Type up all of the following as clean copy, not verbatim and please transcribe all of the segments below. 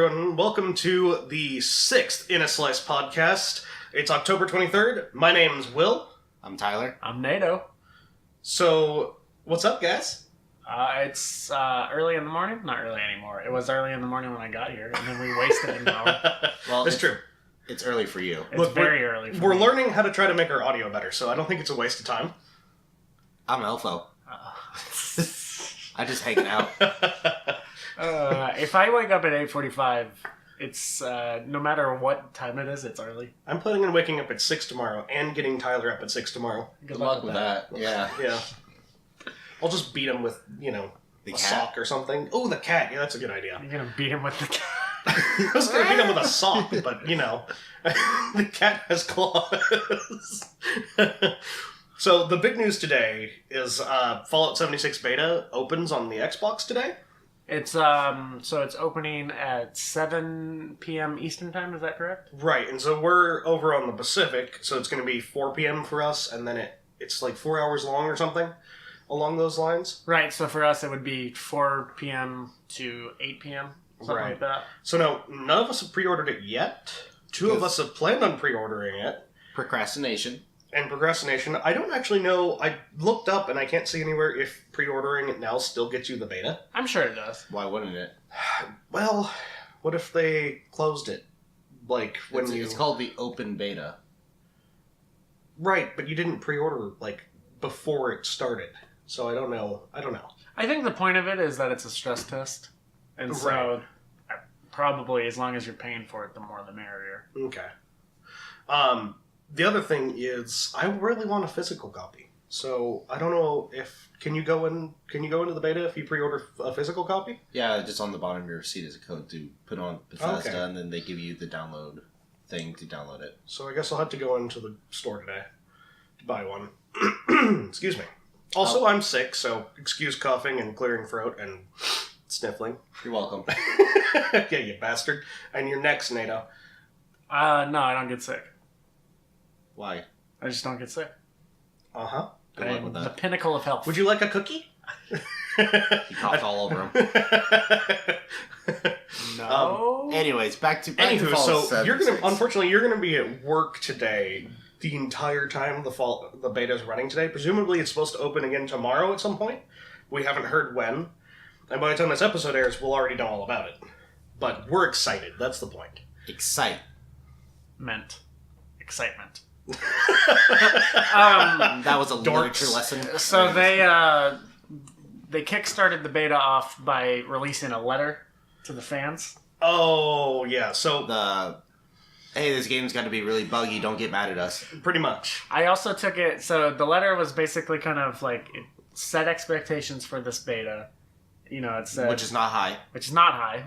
everyone. Welcome to the 6th In a Slice podcast. It's October 23rd. My name's Will. I'm Tyler. I'm Nadeau. So, what's up, guys? It's early in the morning. Not early anymore. It was early in the morning when I got here, and then we wasted an hour. Well, That's true. It's early for you. It's very early for We're me. learning how to try to make our audio better, so I don't think it's a waste of time. I'm Elfo. I'm just hanging out. If I wake up at 8:45, it's no matter what time it is, it's early. I'm planning on waking up at 6 tomorrow and getting Tyler up at 6 tomorrow. Good luck with that. Yeah. Yeah. I'll just beat him with, The a cat? sock or something. Oh, the cat. Yeah, that's a good idea. You're gonna beat him with the cat. I was going to beat him with a sock, but, the cat has claws. So, the big news today is Fallout 76 beta opens on the Xbox today. It's so it's opening at 7 p.m. Eastern time. Is that correct? Right, and so we're over on the Pacific, so it's going to be 4 p.m. for us, and then it's like 4 hours long or something along those lines. Right. So for us, it would be 4 p.m. to 8 p.m. Something Right. like that. So, no, none of us have pre-ordered it yet. Two of us have planned on pre-ordering it. Procrastination. And procrastination, I don't actually know. I looked up and I can't see anywhere if pre-ordering it now still gets you the beta. I'm sure it does. Why wouldn't it? Well, what if they closed it? Like, when It's called the open beta. Right, but you didn't pre-order, before it started. So I don't know. I think the point of it is that it's a stress test. And so, probably as long as you're paying for it, the more the merrier. Okay. The other thing is, I really want a physical copy. So I don't know if can you go into the beta if you pre-order a physical copy? Yeah, just on the bottom of your receipt is a code to put on Bethesda, Okay. and then they give you the download thing to download it. So I guess I'll have to go into the store today to buy one. Excuse me. Also, I'm sick, so excuse coughing and clearing throat and sniffling. You're welcome. Yeah, you bastard. And your next, Nadeau. No, I don't get sick. Why? I just don't get sick. Uh-huh. Good luck I'm with the that. pinnacle of health. Would you like a cookie? He coughed all over him. No. Anyways, back to Anywho, Fallout so 76. unfortunately, you're gonna be at work today the entire time the beta's running today. Presumably, it's supposed to open again tomorrow at some point. We haven't heard when, and by the time this episode airs, we'll already know all about it. But we're excited. That's the point. Excitement. That was a Dorks. literature lesson. So they kickstarted the beta off by releasing a letter to the fans. Oh yeah. So Hey, this game's got to be really buggy. Don't get mad at us. pretty much. I also took it. So the letter was basically kind of like it set expectations for this beta. It said Which is not high. which is not high,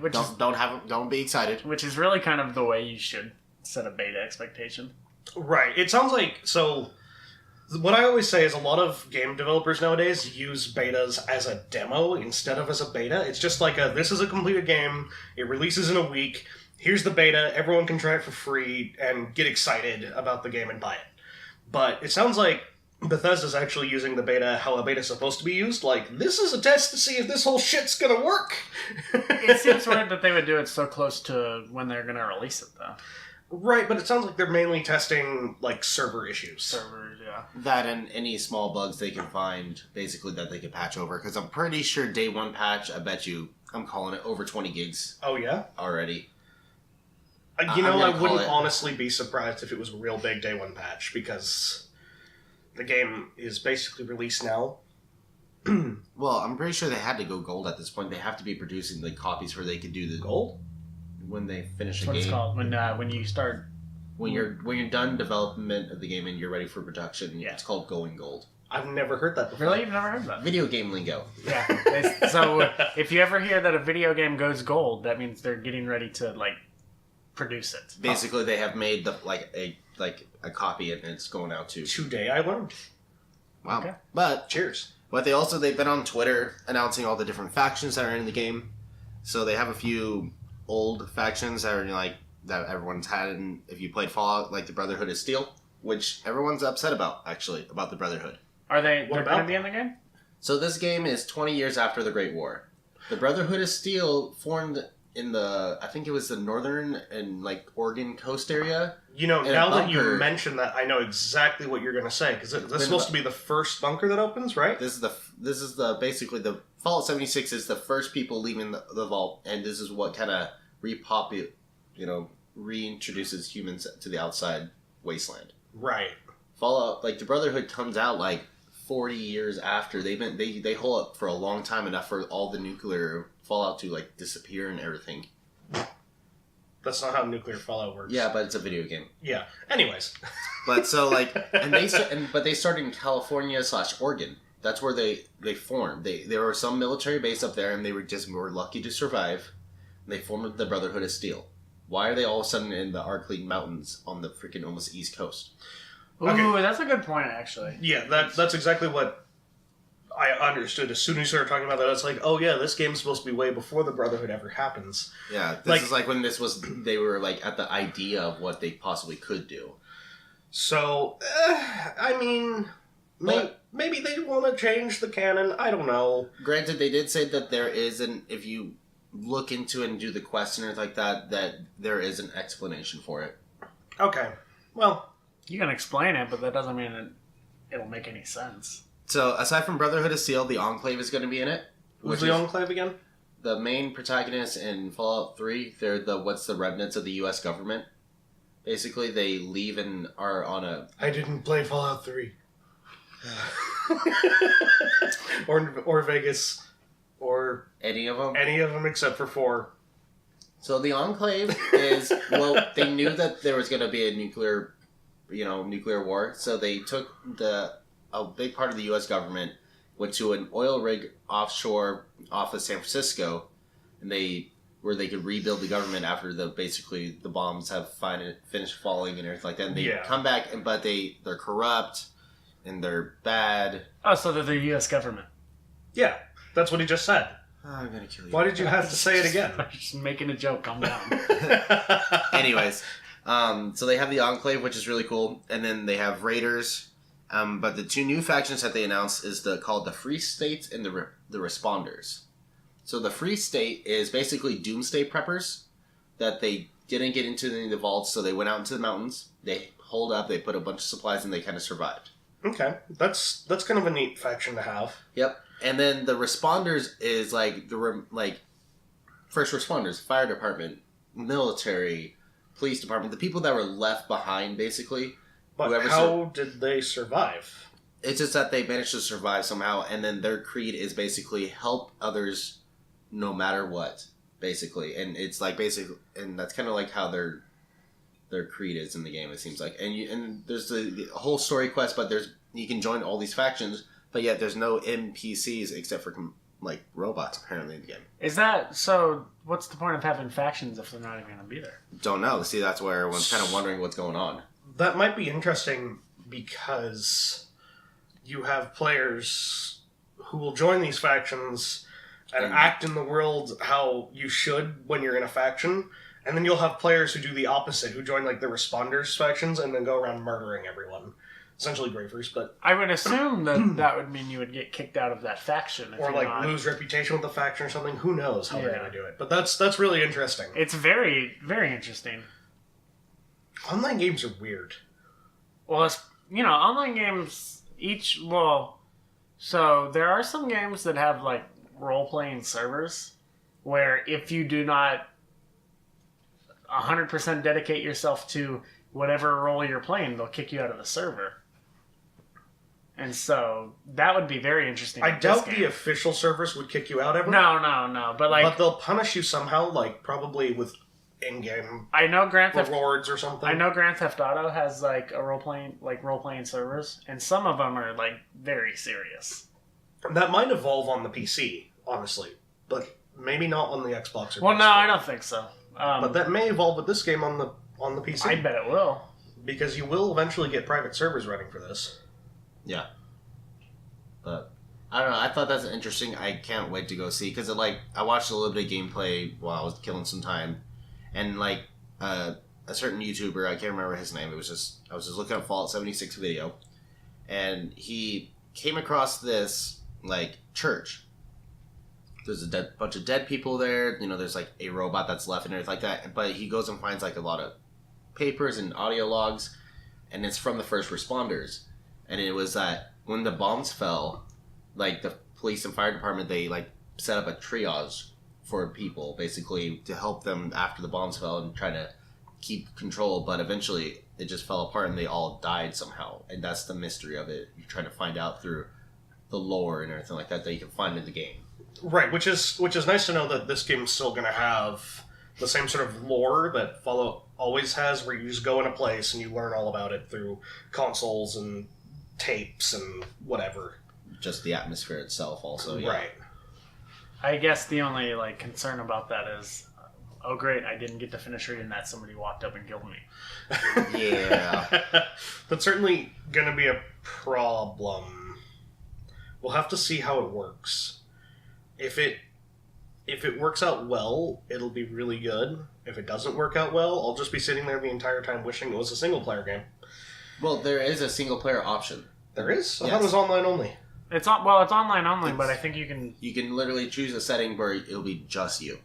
Don't be excited. which is really kind of the way you should set a beta expectation. Right. It sounds like so. What I always say is a lot of game developers nowadays use betas as a demo instead of as a beta. It's just like this is a completed game. It releases in a week. Here's the beta. Everyone can try it for free and get excited about the game and buy it. But it sounds like Bethesda's actually using the beta how a beta's supposed to be used. Like, this is a test to see if this whole shit's gonna work. It seems weird that they would do it so close to when they're going to release it, though. Right, but it sounds like they're mainly testing, server issues. Servers, yeah. That and any small bugs they can find, basically, that they can patch over. Because I'm pretty sure day one patch, I bet you, I'm calling it over 20 gigs Oh, yeah? already. I I'm gonna call wouldn't it. honestly be surprised if it was a real big day one patch, because the game is basically released now. Well, I'm pretty sure they had to go gold at this point. They have to be producing the copies where they could do the Gold? when they finish That's a what game. it's called. When you start... When you're done development of the game and you're ready for production, Yeah. it's called going gold. I've never heard that before. Really? You've never heard that? Video game lingo. Yeah. So if you ever hear that a video game goes gold, that means they're getting ready to, produce it. Basically, they have made a copy and it's going out to. Today I learned. Wow. Okay. But Cheers. they've been on Twitter announcing all the different factions that are in the game. So they have a few old factions that are that everyone's had. And if you played Fallout, like the Brotherhood of Steel, which everyone's upset about about the Brotherhood. Are they? What They're about going to be in the game? So this game is 20 years after the Great War. The Brotherhood of Steel formed in the, I think it was the northern and like Oregon coast area. You know, And now a that you bunker. mention that, I know exactly what you're going to say, because this is supposed to be the first bunker that opens, right? This is the basically the Fallout 76 is the first people leaving the vault, and this is what kind of reintroduces humans to the outside wasteland. Right. Fallout, like the Brotherhood, comes out like 40 years after they hold up for a long time, enough for all the nuclear fallout to like disappear and everything. That's not how nuclear fallout works. Yeah, but it's a video game. Yeah. Anyways. But so like, but they started in California / Oregon. That's where they formed. There were some military base up there, and they were lucky to survive. And they formed the Brotherhood of Steel. Why are they all of a sudden in the Arcleigh Mountains on the freaking almost East Coast? Ooh, Okay. that's a good point, actually. Yeah, that's exactly what I understood as soon as you started talking about that. It's like, oh yeah, this game's supposed to be way before the Brotherhood ever happens. Yeah, this is like when they were like at the idea of what they possibly could do. So, I mean, maybe they want to change the canon. I don't know. Granted, they did say that there is if you look into it and do the quest and everything like that there is an explanation for it. Okay, well, You can explain it, but that doesn't mean it'll make any sense. So, aside from Brotherhood of Steel, the Enclave is going to be in it. who's the Enclave again? The main protagonists in Fallout 3, they're the remnants of the U.S. government. Basically, they leave and are on a... I didn't play Fallout 3. or Vegas, or Any of them? any of them except for 4. So the Enclave is... Well, they knew that there was going to be a nuclear war, so they took a big part of the U.S. government, went to an oil rig offshore off of San Francisco, and where they could rebuild the government after the bombs have finished falling and everything like that. And they come back, but they're corrupt and they're bad. Oh, so they're the U.S. government. Yeah, that's what he just said. Oh, I'm gonna kill you. Why did you have to say it again? I'm just making a joke. Calm down. Anyways, so they have the Enclave, which is really cool, and then they have Raiders. But the 2 new factions that they announced is called the Free State and the Responders. So the Free State is basically doomsday preppers that they didn't get into the vaults, so they went out into the mountains. They holed up, they put a bunch of supplies, and they kind of survived. Okay, that's kind of a neat faction to have. Yep. And then the Responders is like first responders, fire department, military, police department, the people that were left behind, basically. But how did they survive? It's just that they managed to survive somehow, and then their creed is basically help others no matter what, basically. And it's like and that's kind of like how their creed is in the game, it seems like. And there's the whole story quest, but you can join all these factions, but yet there's no NPCs except for like robots apparently in the game. Is that so? What's the point of having factions if they're not even going to be there? Don't know. See, that's where everyone's kind of wondering what's going on. That might be interesting because you have players who will join these factions and act in the world how you should when you're in a faction, and then you'll have players who do the opposite, who join like the Responders factions and then go around murdering everyone. Essentially Bravers, but... I would assume that would mean you would get kicked out of that faction. Or like lose reputation with the faction or something. Who knows how they're going to do it. But that's really interesting. It's very, very interesting. Online games are weird. Well, online games so there are some games that have like role-playing servers where if you do not 100% dedicate yourself to whatever role you're playing, they'll kick you out of the server. And so that would be very interesting. I doubt the official servers would kick you out ever. No. But they'll punish you somehow, like probably with in-game I know rewards or something. I know Grand Theft Auto has like role-playing servers, and some of them are like very serious. That might evolve on the PC, honestly, but maybe not on the Xbox or Well, PS4. no, I don't think so. But that may evolve with this game on the PC. I bet it will. Because you will eventually get private servers running for this. Yeah. But I don't know. I thought that's interesting. I can't wait to go see, because I watched a little bit of gameplay while I was killing some time, and a certain YouTuber, I can't remember his name. I was just looking at Fallout 76 video, and he came across this church. there's a bunch of dead people there. You know, there's like a robot that's left and everything like that. But he goes and finds like a lot of papers and audio logs, and it's from the first responders. And it was that when the bombs fell, like the police and fire department, they like set up a triage for people basically to help them after the bombs fell and try to keep control. But eventually it just fell apart and they all died somehow. And that's the mystery of it. You're trying to find out through the lore and everything like that you can find in the game. Right, which is nice to know that this game's still going to have the same sort of lore that Fallout always has, where you just go in a place and you learn all about it through consoles and tapes and whatever. Just the atmosphere itself also, yeah. Right. I guess the only like concern about that is, oh great, I didn't get to finish reading that. Somebody walked up and killed me. Yeah. That's certainly going to be a problem. We'll have to see how it works. If it works out well, it'll be really good. If it doesn't work out well, I'll just be sitting there the entire time wishing it was a single-player game. Well, there is a single-player option. There is? I Yes. thought it was online only. It's online only, but I think you can. You can literally choose a setting where it'll be just you.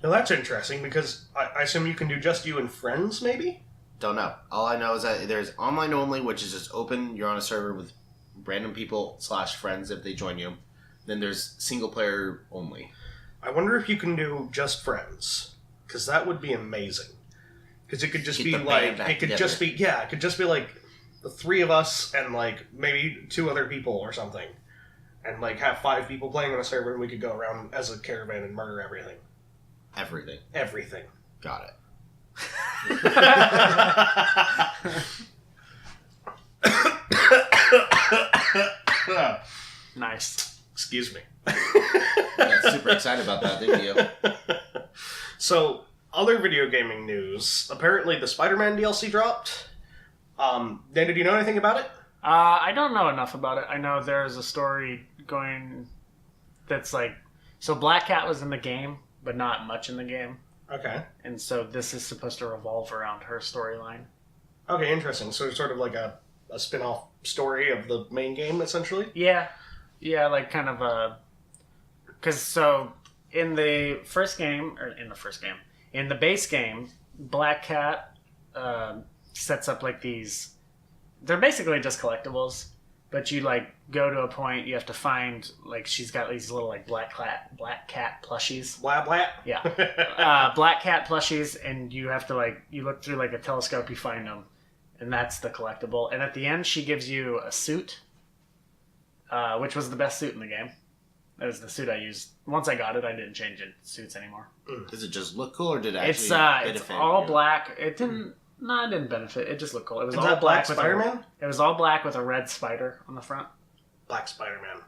Now that's interesting, because I assume you can do just you and friends, maybe? Don't know. All I know is that there's online only, which is just open. You're on a server with random people / friends if they join you. Then there's single player only. I wonder if you can do just friends, because that would be amazing. Because it could just Get be the band like back it could together. just be like the three of us and like maybe 2 other people or something, and like have 5 people playing on a server, and we could go around as a caravan and murder everything. Everything. Got it. Nice. Excuse me. Got super excited about that, didn't you? So, other video gaming news. Apparently, the Spider-Man DLC dropped. Dan, did you know anything about it? I don't know enough about it. I know there's a story going that's like, so Black Cat was in the game, but not much in the game, Okay. and so this is supposed to revolve around her storyline. Okay, interesting. So, it's sort of like a spin-off story of the main game, essentially? Yeah, like kind of a, because so in the base game, Black Cat sets up like these. They're basically just collectibles, but you like go to a point, you have to find like she's got these little like black cat plushies. Blah, blah. Yeah, Black Cat plushies, and you have to like you look through like a telescope, you find them, and that's the collectible. And at the end, she gives you a suit, which was the best suit in the game. That was the suit I used. Once I got it, I didn't change it suits anymore. Does it just look cool, or did it actually It's benefit all you? black. It didn't. No, it didn't benefit. It just looked cool. It was Is all that black Black with Spider-Man? It was all black with a red spider on the front. Black Spider-Man.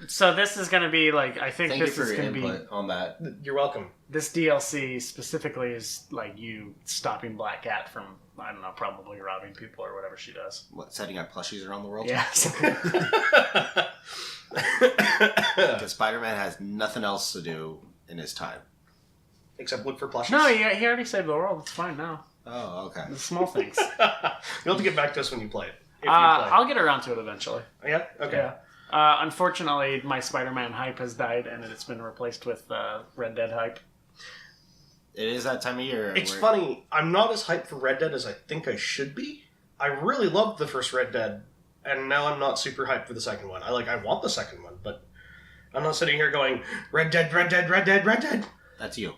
So this is going to be like I think Thank you this for is your going to be input on that. You're welcome. this DLC specifically is like you stopping Black Cat from I don't know probably robbing people or whatever she does. What, setting up plushies around the world? Yeah. Because Spider-Man has nothing else to do in his time. Except look for plushies. No, he already saved the world. It's fine now. Oh, okay. The small things. You'll have to get back to us when you play it. If you play I'll get around to it eventually. it. Yeah? Okay. Yeah. Unfortunately, my Spider-Man hype has died, and it's been replaced with Red Dead hype. It is that time of year. It's funny. I'm not as hyped for Red Dead as I think I should be. I really loved the first Red Dead, and now I'm not super hyped for the second one. I want the second one, but I'm not sitting here going, Red Dead, Red Dead, Red Dead, Red Dead. That's you.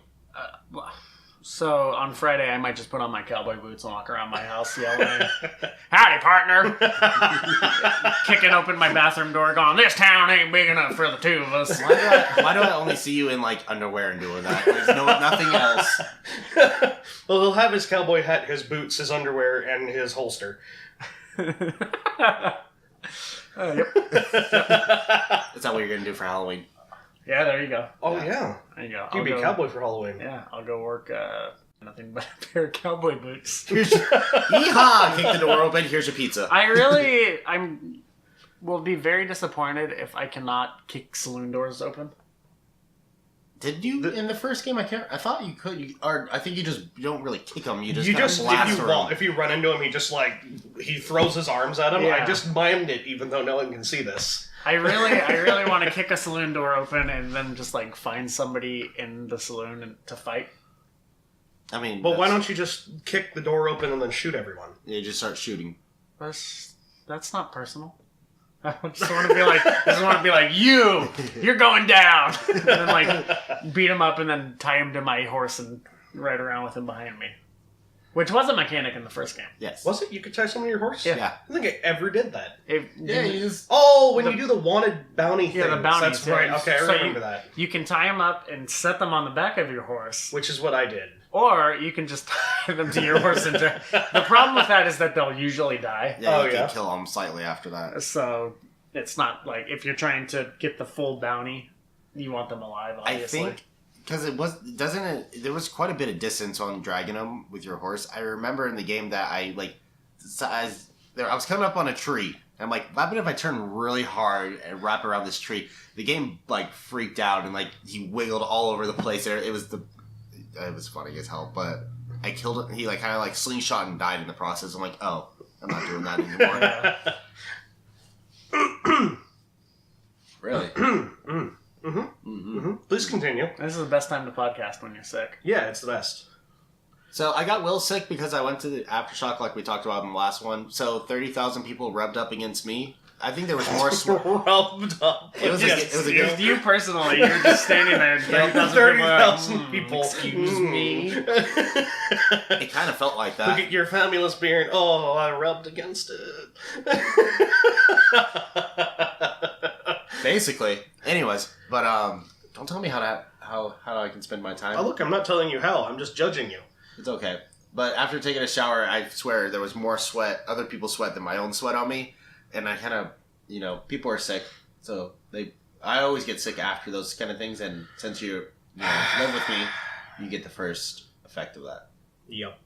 So on Friday, I might just put on my cowboy boots and walk around my house yelling, "Howdy, partner!" Kicking open my bathroom door, going, "This town ain't big enough for the 2 of us." Why do I only see you in like underwear and doing that? There's nothing else. Well, he'll have his cowboy hat, his boots, his underwear, and his holster. Yep. Is that what you're gonna do for Halloween? Yeah, there you go. Oh, yeah. There you go. You'd be a cowboy for Halloween. Yeah, I'll go work nothing but a pair of cowboy boots. Yeehaw! Kick the door open. Here's your pizza. Will be very disappointed if I cannot kick saloon doors open. Did you in the first game? I thought you could. I think you don't really kick them. You just if you run into him, he throws his arms at him. Yeah. I just mimed it, even though no one can see this. I really want to kick a saloon door open and then just like find somebody in the saloon to fight. I mean, but why don't you just kick the door open and then shoot everyone? You just start shooting. That's not personal. I just want to be like, you're going down, and then like beat him up and then tie him to my horse and ride around with him behind me, which was a mechanic in the first game. Yes, was it? You could tie someone to your horse. Yeah. I don't think I ever did that. You just when you do the wanted bounty thing. Yeah, the bounties. That's right. Okay, I remember that. You can tie him up and set them on the back of your horse, Which is what I did. or you can just tie them to your horse. The problem with that is that they'll usually die. Yeah, you can kill them slightly after that. So it's not like if you're trying to get the full bounty, you want them alive. Obviously. I think because there was quite a bit of distance on dragging them with your horse. I remember in the game that I was coming up on a tree. And I'm like, what if I turn really hard and wrap around this tree? The game like freaked out and like he wiggled all over the place. There, it was funny as hell. But I killed him. He like kind of like slingshot and died in the process. I'm like, oh, I'm not doing that anymore. Really? Please continue. This is the best time to podcast when you're sick. Yeah, it's the best. So I got Will sick because I went to the Aftershock like we talked about in the last one. So 30,000 people rubbed up against me. I think there was more... rubbed up. It was a good... You personally, you were just standing there. 30,000 people. Excuse me. It kind of felt like that. Look at your fabulous beard. Oh, I rubbed against it. Basically. Anyways, but don't tell me how I can spend my time. Oh, look, I'm not telling you how. I'm just judging you. It's okay. But after taking a shower, I swear there was more sweat, other people's sweat than my own sweat on me. And I kind of, people are sick. So I always get sick after those kind of things. And since you live with me, you get the first effect of that. Yep.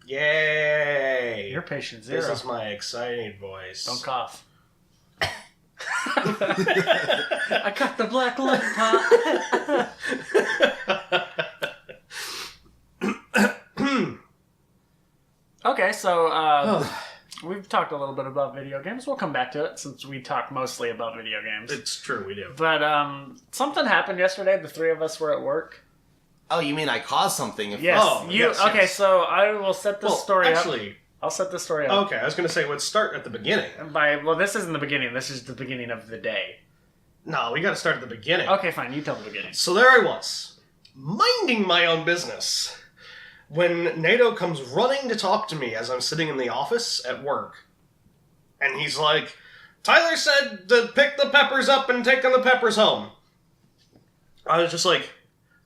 Yay! You're patient zero. This is my excited voice. Don't cough. I got the black lung pot. Okay, so we've talked a little bit about video games. We'll come back to it since we talk mostly about video games. It's true, we do. But something happened yesterday. The three of us were at work. Oh, you mean I caused something? Yes. Yes. Okay, so I will set this story up. I'll set the story up. Okay, I was going to say, let's start at the beginning. This isn't the beginning. This is the beginning of the day. No, we got to start at the beginning. Okay, fine. You tell the beginning. So there I was, minding my own business, when Nadeau comes running to talk to me as I'm sitting in the office at work. And he's like, Tyler said to pick the peppers up and take the peppers home. I was just like,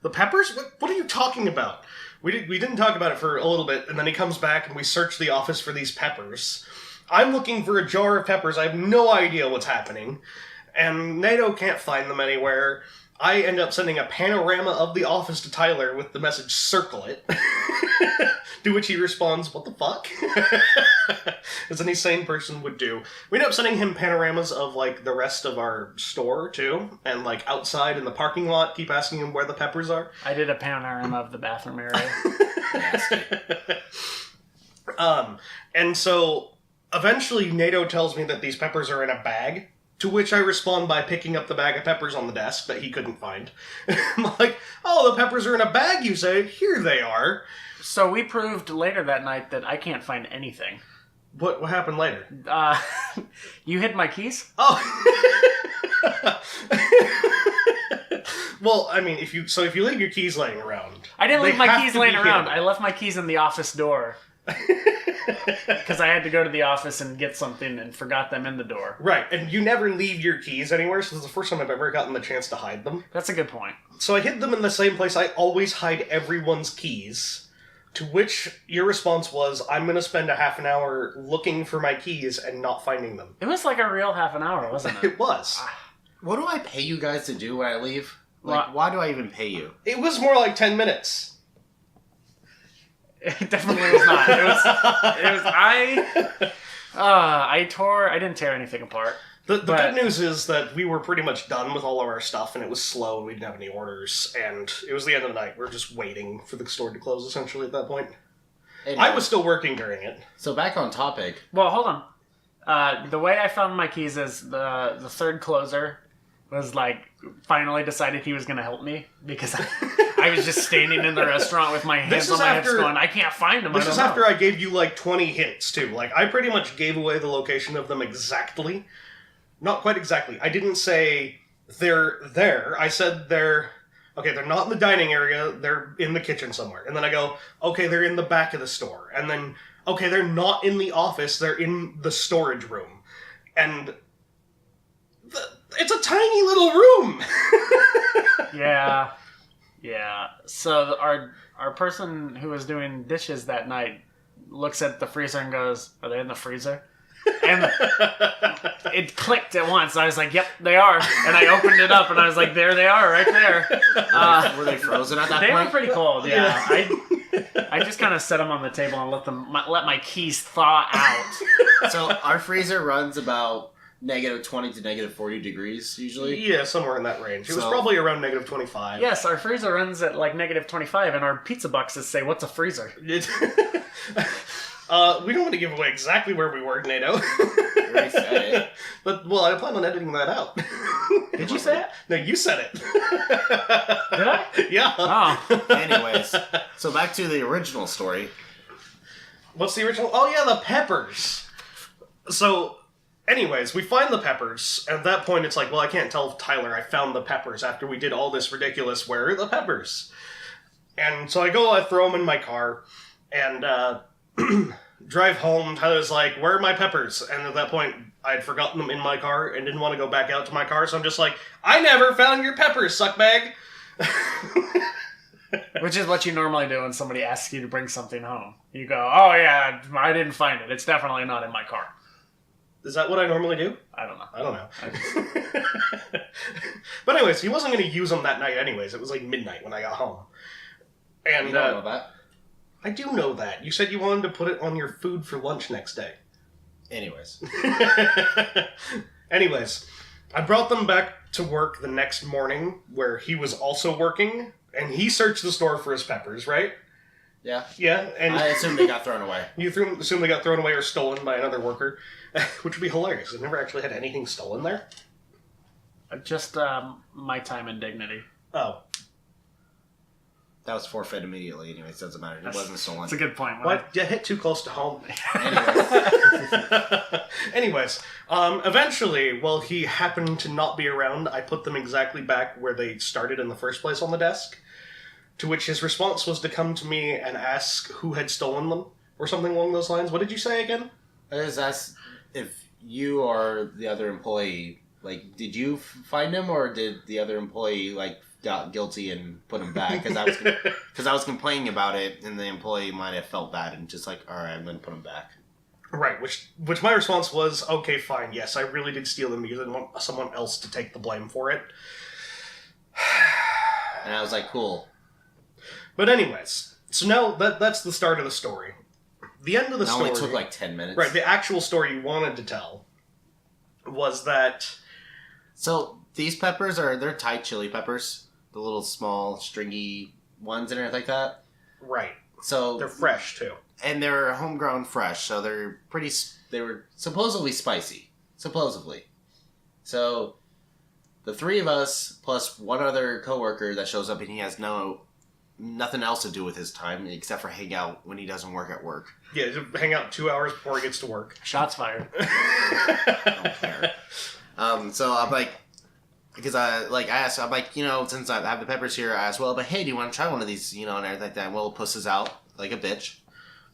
the peppers? What are you talking about? We didn't talk about it for a little bit, and then he comes back and we search the office for these peppers. I'm looking for a jar of peppers. I have no idea what's happening. And Nadeau can't find them anywhere. I end up sending a panorama of the office to Tyler with the message, circle it. To which he responds, what the fuck? As any sane person would do. We end up sending him panoramas of, like, the rest of our store, too. And, like, outside in the parking lot, keep asking him where the peppers are. I did a panorama of the bathroom area. And so, eventually, Nadeau tells me that these peppers are in a bag. To which I respond by picking up the bag of peppers on the desk that he couldn't find. I'm like, oh, the peppers are in a bag, you say? Here they are. So we proved later that night that I can't find anything. What happened later? You hid my keys? Oh. Well, I mean, if you leave your keys laying around... I didn't leave my keys laying around. I left my keys in the office door. Because I had to go to the office and get something and forgot them in the door. Right, and you never leave your keys anywhere, so this is the first time I've ever gotten the chance to hide them. That's a good point. So I hid them in the same place I always hide everyone's keys, to which your response was, I'm going to spend a half an hour looking for my keys and not finding them. It was like a real half an hour, wasn't it? It was. What do I pay you guys to do when I leave? Like, why do I even pay you? It was more like 10 minutes. It definitely was not. I didn't tear anything apart. The good news is that we were pretty much done with all of our stuff, and it was slow, and we didn't have any orders, and it was the end of the night. We were just waiting for the store to close, essentially, at that point. Anyway. I was still working during it. So back on topic. Well, hold on. The way I found my keys is the third closer was like finally decided he was going to help me because I was just standing in the restaurant with my hands on my hips going, I can't find them. This is after I gave you like 20 hints too. Like I pretty much gave away the location of them exactly. Not quite exactly. I didn't say they're there. I said they're not in the dining area. They're in the kitchen somewhere. And then I go, okay, they're in the back of the store. And then, okay, they're not in the office. They're in the storage room. And it's a tiny little room. Yeah. So our person who was doing dishes that night looks at the freezer and goes, "Are they in the freezer?" And it clicked at once. I was like, "Yep, they are." And I opened it up and I was like, "There they are, right there." Were they frozen at that point? They were pretty cold. Yeah. I just kind of set them on the table and let my keys thaw out. So our freezer runs about -20 to -40 degrees usually. Yeah, somewhere in that range. It was probably around -25. Yes, our freezer runs at like -25, and our pizza boxes say, "What's a freezer?" We don't want to give away exactly where we were, Nadeau. Already said it. But, well, I plan on editing that out. Did you say it? No, you said it. Did I? Yeah. Oh. Anyways, so back to the original story. What's the original? Oh, yeah, the peppers. So, anyways, we find the peppers. At that point, it's like, well, I can't tell Tyler I found the peppers after we did all this ridiculous, where are the peppers? And so I throw them in my car, and, drive home. Tyler's like, where are my peppers? And at that point, I'd forgotten them in my car and didn't want to go back out to my car, so I'm just like, I never found your peppers, suckbag! Which is what you normally do when somebody asks you to bring something home. You go, oh yeah, I didn't find it. It's definitely not in my car. Is that what I normally do? I don't know. I don't know. But anyways, he wasn't going to use them that night anyways. It was like midnight when I got home. And, you don't know that? I do know that. You said you wanted to put it on your food for lunch next day. Anyways, I brought them back to work the next morning where he was also working, and he searched the store for his peppers, right? Yeah. Yeah, and I assume they got thrown away. You assume they got thrown away or stolen by another worker, which would be hilarious. I've never actually had anything stolen there. Just my time and dignity. Oh. That was forfeit immediately. Anyways, doesn't matter. It wasn't stolen. That's a good point. What? You hit too close to home. Anyways. Eventually, while he happened to not be around, I put them exactly back where they started in the first place on the desk. To which his response was to come to me and ask who had stolen them, or something along those lines. What did you say again? I just asked if you or the other employee, like, did you find him, or did the other employee, like, got guilty and put him back? Because I was complaining about it, and the employee might have felt bad and just like, all right, I'm going to put him back. Right, which my response was, okay, fine, yes, I really did steal them because I didn't want someone else to take the blame for it. And I was like, cool. But anyways, so now that's the start of the story. The end of the story... It only took like 10 minutes. Right, the actual story you wanted to tell was that... So, these peppers they're Thai chili peppers. The little small, stringy ones and everything like that. Right. So they're fresh, too. And they're homegrown fresh, so they were supposedly spicy. Supposedly. So, the three of us, plus one other coworker that shows up, and he has nothing else to do with his time except for hang out when he doesn't work at work. Yeah, just hang out 2 hours before he gets to work. Shots fired. I don't care. So I'm like, because I asked, I'm like, since I have the peppers here, I asked, well, but hey, do you want to try one of these, and everything like that? Will pusses out like a bitch.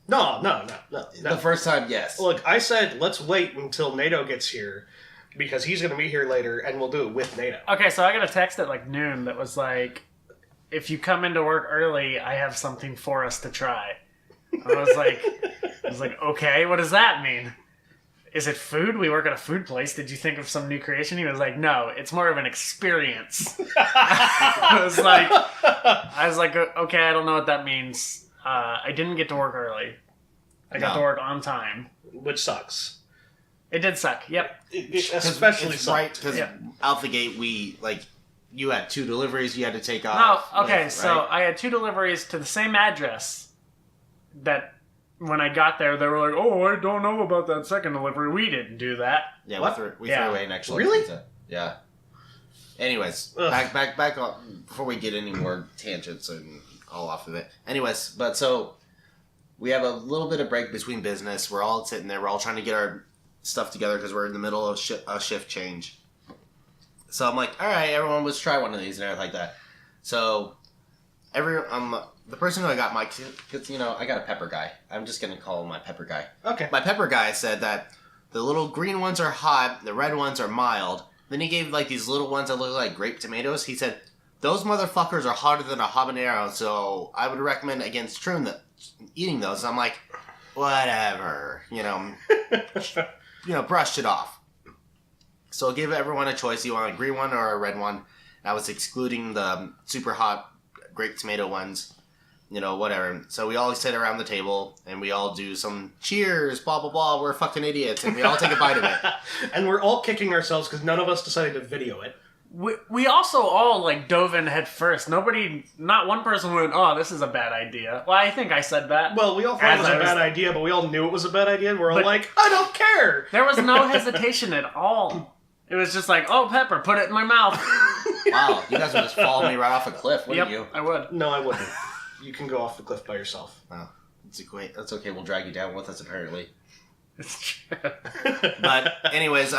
No. The first time, yes. Look, I said, let's wait until Nadeau gets here, because he's going to be here later, and we'll do it with Nadeau. Okay, so I got a text at like noon that was like, if you come into work early, I have something for us to try. I was like, okay, what does that mean? Is it food? We work at a food place. Did you think of some new creation? He was like, no, it's more of an experience. I was like, okay, I don't know what that means. I didn't get to work early. I got to work on time. Which sucks. It did suck. Yep. Especially it's so. right because out the gate you had 2 deliveries you had to take No, off. okay, so right? I had 2 deliveries to the same address that when I got there, they were like, oh, I don't know about that second delivery. We didn't do that. Yeah, What? we threw away an extra Really? pizza. Yeah. Anyways, Ugh. back on before we get any more tangents and all off of it. Anyways, but so we have a little bit of break between business. We're all sitting there. We're all trying to get our stuff together because we're in the middle of a shift change. So I'm like, all right, everyone, let's try one of these and everything like that. So the person who I got because I got a pepper guy. I'm just gonna call him my pepper guy. Okay. My pepper guy said that the little green ones are hot, the red ones are mild. Then he gave like these little ones that look like grape tomatoes. He said those motherfuckers are hotter than a habanero, so I would recommend against eating those. I'm like, whatever, brushed it off. So give everyone a choice. You want a green one or a red one? I was excluding the super hot grape tomato ones. Whatever. So we all sit around the table and we all do some cheers, blah, blah, blah. We're fucking idiots. And we all take a bite of it. And we're all kicking ourselves because none of us decided to video it. We also all, dove in head first. Not one person went, oh, this is a bad idea. Well, I think I said that. Well, we all thought it was a bad idea, but we all knew it was a bad idea. We're all like, I don't care! There was no hesitation at all. It was just like, oh, pepper, put it in my mouth. Wow, you guys would just fall me right off a cliff, wouldn't you? I would. No, I wouldn't. You can go off the cliff by yourself. Oh, that's okay. We'll drag you down with us, apparently. It's true. But anyways,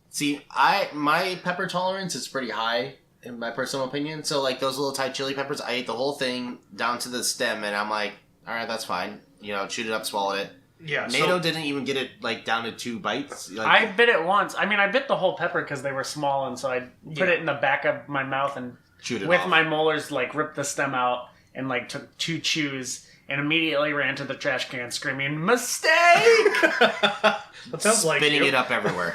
see, my pepper tolerance is pretty high in my personal opinion. So those little Thai chili peppers, I ate the whole thing down to the stem, and I'm like, all right, that's fine. Chewed it up, swallowed it. Yeah. Nadeau didn't even get it down to 2 bites. I bit it once. I mean, I bit the whole pepper because they were small, and so I put it in the back of my mouth and chewed it with off. my molars, ripped the stem out and took 2 chews and immediately ran to the trash can screaming, "Mistake!" That sounds like spitting you. it up everywhere.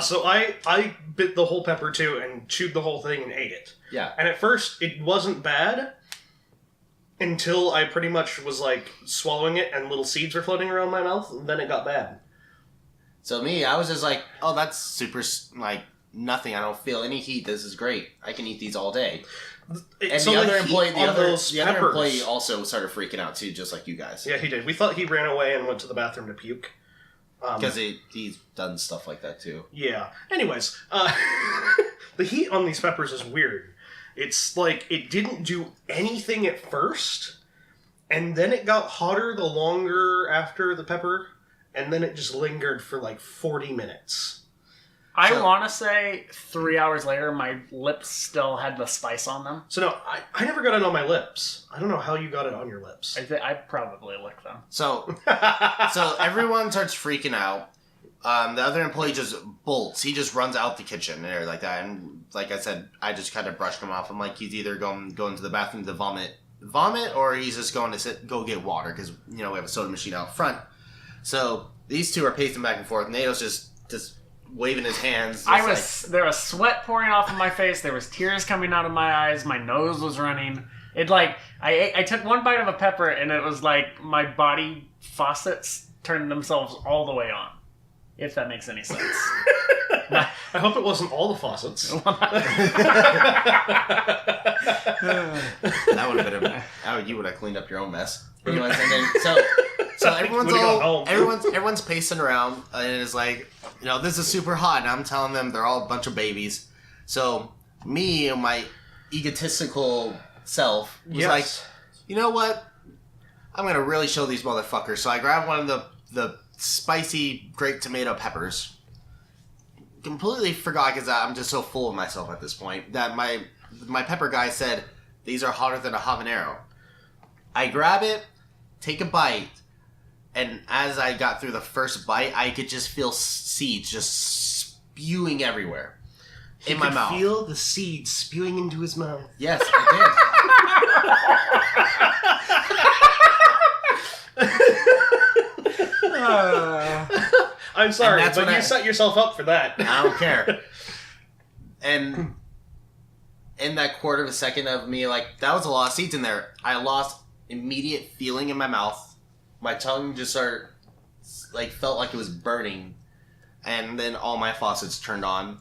So I bit the whole pepper too and chewed the whole thing and ate it. Yeah. And at first it wasn't bad until I pretty much was swallowing it and little seeds were floating around my mouth, and then it got bad. So me, I was just like, oh, that's super, nothing. I don't feel any heat. This is great. I can eat these all day. And so the other employee peppers. also started freaking out too, just like you guys. Yeah, he did. We thought he ran away and went to the bathroom to puke. Because he's done stuff like that too. Yeah. Anyways, the heat on these peppers is weird. It's it didn't do anything at first, and then it got hotter the longer after the pepper, and then it just lingered for 40 minutes. I want to say 3 hours later, my lips still had the spice on them. So no, I never got it on my lips. I don't know how you got it on your lips. I probably licked them. So everyone starts freaking out. The other employee just bolts. He just runs out the kitchen and everything like that. And like I said, I just kind of brushed him off. I'm like, he's either going to the bathroom to vomit, or he's just going to go get water because we have a soda machine out front. So these two are pacing back and forth. Nadeau's just waving his hands. There was sweat pouring off of my face. There was tears coming out of my eyes. My nose was running. I took one bite of a pepper and it was like my body faucets turned themselves all the way on. If that makes any sense. I hope it wasn't all the faucets. That would have been you would have cleaned up your own mess. Anyways, and then so everyone's pacing around and it's like, this is super hot, and I'm telling them they're all a bunch of babies. So me and my egotistical self was like, you know what? I'm gonna really show these motherfuckers. So I grabbed one of the spicy grape tomato peppers. Completely forgot because I'm just so full of myself at this point that my pepper guy said these are hotter than a habanero. I grab it, take a bite, and as I got through the first bite, I could just feel seeds just spewing everywhere in my mouth. Feel the seeds spewing into his mouth. Yes, I did. I'm sorry, but you set yourself up for that. I don't care. And in that quarter of a second of me, that was a lot of seeds in there. I lost immediate feeling in my mouth. My tongue just started like felt like it was burning, and then all my faucets turned on.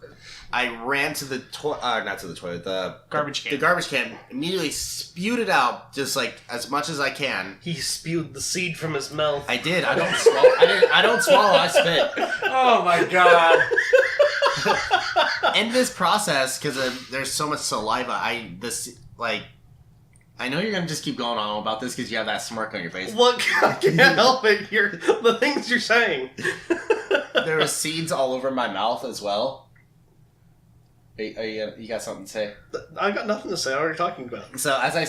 I ran to the not to the toilet, the garbage can. The garbage can, immediately spewed it out, just like as much as I can. He spewed the seed from his mouth. I did. I don't swallow. I don't swallow. I spit. Oh my god. In this process, because there's so much saliva, I know you're gonna just keep going on about this because you have that smirk on your face. Look, I can't help it. The things you're saying. There were seeds all over my mouth as well. You got something to say? I got nothing to say. What are you talking about? So as I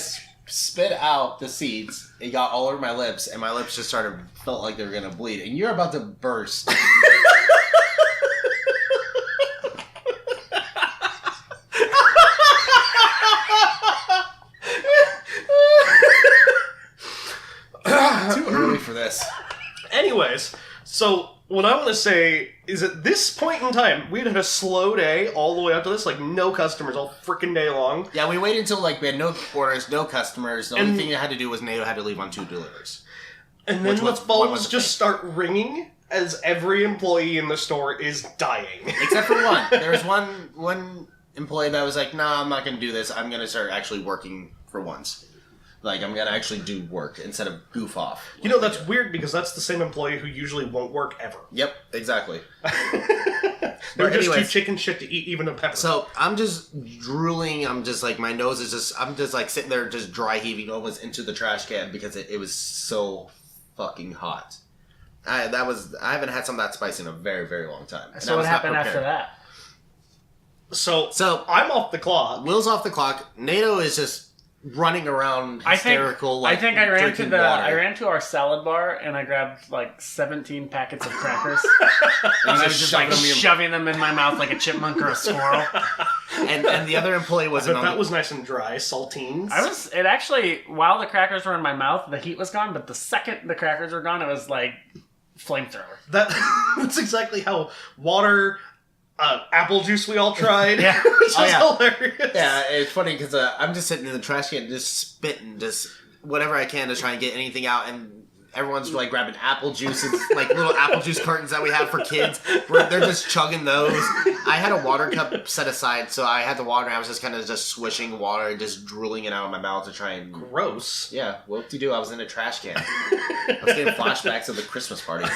spit out the seeds, it got all over my lips, and my lips just felt like they were gonna bleed, and you're about to burst. Too early for this. Anyways, so what I want to say is at this point in time, we had a slow day all the way up to this, like no customers all freaking day long. Yeah, we waited until like we had no orders, no customers. The only thing I had to do was Nadeau had to leave on 2 deliveries. And then the phones just start ringing as every employee in the store is dying. Except for one. There was one employee that was like, nah, I'm not going to do this. I'm going to start actually working for once. Like, I'm going to actually do work instead of goof off. You know, that's weird because that's the same employee who usually won't work ever. Yep, exactly. They're just too chicken shit to eat even a pepper. So, I'm just drooling. I'm just like, my nose is just, I'm just like sitting there just dry heaving almost into the trash can because it was so fucking hot. I haven't had something that spicy in a very, very long time. So what happened after that? So I'm off the clock. Will's off the clock. Nadeau is just running around hysterical. I think I ran to our salad bar and I grabbed like 17 packets of crackers and I was just like shoving them in my mouth like a chipmunk or a squirrel. And the other employee wasn't on. That was nice and dry, saltines. It actually, while the crackers were in my mouth, the heat was gone, but the second the crackers were gone, it was like flamethrower. That's exactly how water, apple juice we all tried. Yeah. Which was hilarious. Yeah, it's funny because I'm just sitting in the trash can just spitting just whatever I can to try and get anything out, and everyone's like grabbing apple juices, like little apple juice cartons that we have for kids. They're just chugging those. I had a water cup set aside, so I had the water and I was just kind of just swishing water and just drooling it out of my mouth to try and... Gross. Yeah, whoop-de-doo, I was in a trash can. I was getting flashbacks of the Christmas party.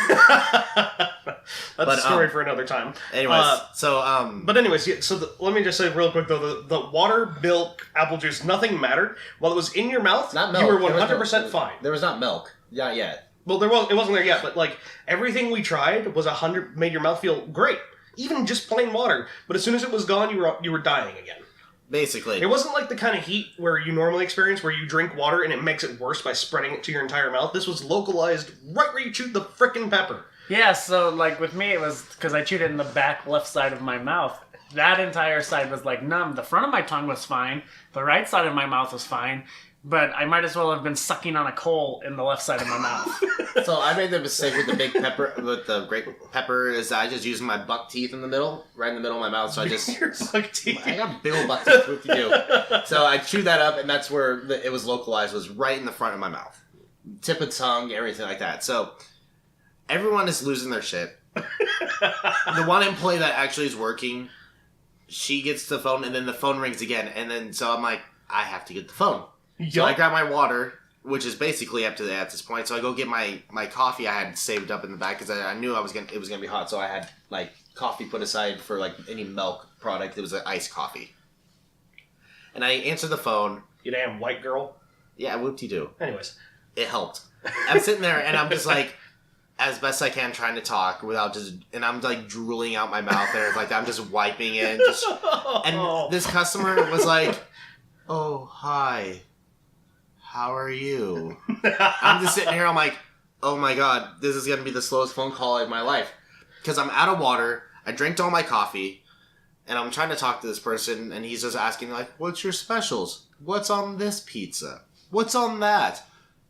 That's a story for another time. Anyways, But anyways, yeah, so let me just say real quick, though, the water, milk, apple juice, nothing mattered. While it was in your mouth, not milk. You were 100% fine. There was not milk. Not yet. Well, it wasn't there yet, but like everything we tried was 100, made your mouth feel great. Even just plain water. But as soon as it was gone, you were dying again. Basically. It wasn't like the kind of heat where you normally experience where you drink water and it makes it worse by spreading it to your entire mouth. This was localized right where you chewed the frickin' pepper. Yeah, so like with me it was because I chewed it in the back left side of my mouth. That entire side was like numb. The front of my tongue was fine. The right side of my mouth was fine. But I might as well have been sucking on a coal in the left side of my mouth. So I made the mistake with the big pepper, with the great pepper, is I just used my buck teeth in the middle, right in the middle of my mouth. So I just... Your buck teeth. I got big old buck teeth. What to do? So I chewed that up, and that's where it was localized, was right in the front of my mouth. Tip of tongue, everything like that. So everyone is losing their shit. The one employee that actually is working, she gets the phone, and then the phone rings again. And then, so I'm like, I have to get the phone. So I grab my water, which is basically up to at this point. So I go get my coffee I had saved up in the back because I knew it was gonna be hot. So I had like coffee put aside for like any milk product. It was like iced coffee. And I answer the phone. You damn white girl. Yeah, whoop-de-doo. Anyways, it helped. I'm sitting there and I'm just like, as best I can, trying to talk without just, and I'm like drooling out my mouth there, like I'm just wiping it. And this customer was like, "Oh, hi. How are you?" I'm just sitting here, I'm like, oh my god, this is going to be the slowest phone call of my life. Because I'm out of water, I drank all my coffee, and I'm trying to talk to this person, and he's just asking, like, what's your specials? What's on this pizza? What's on that?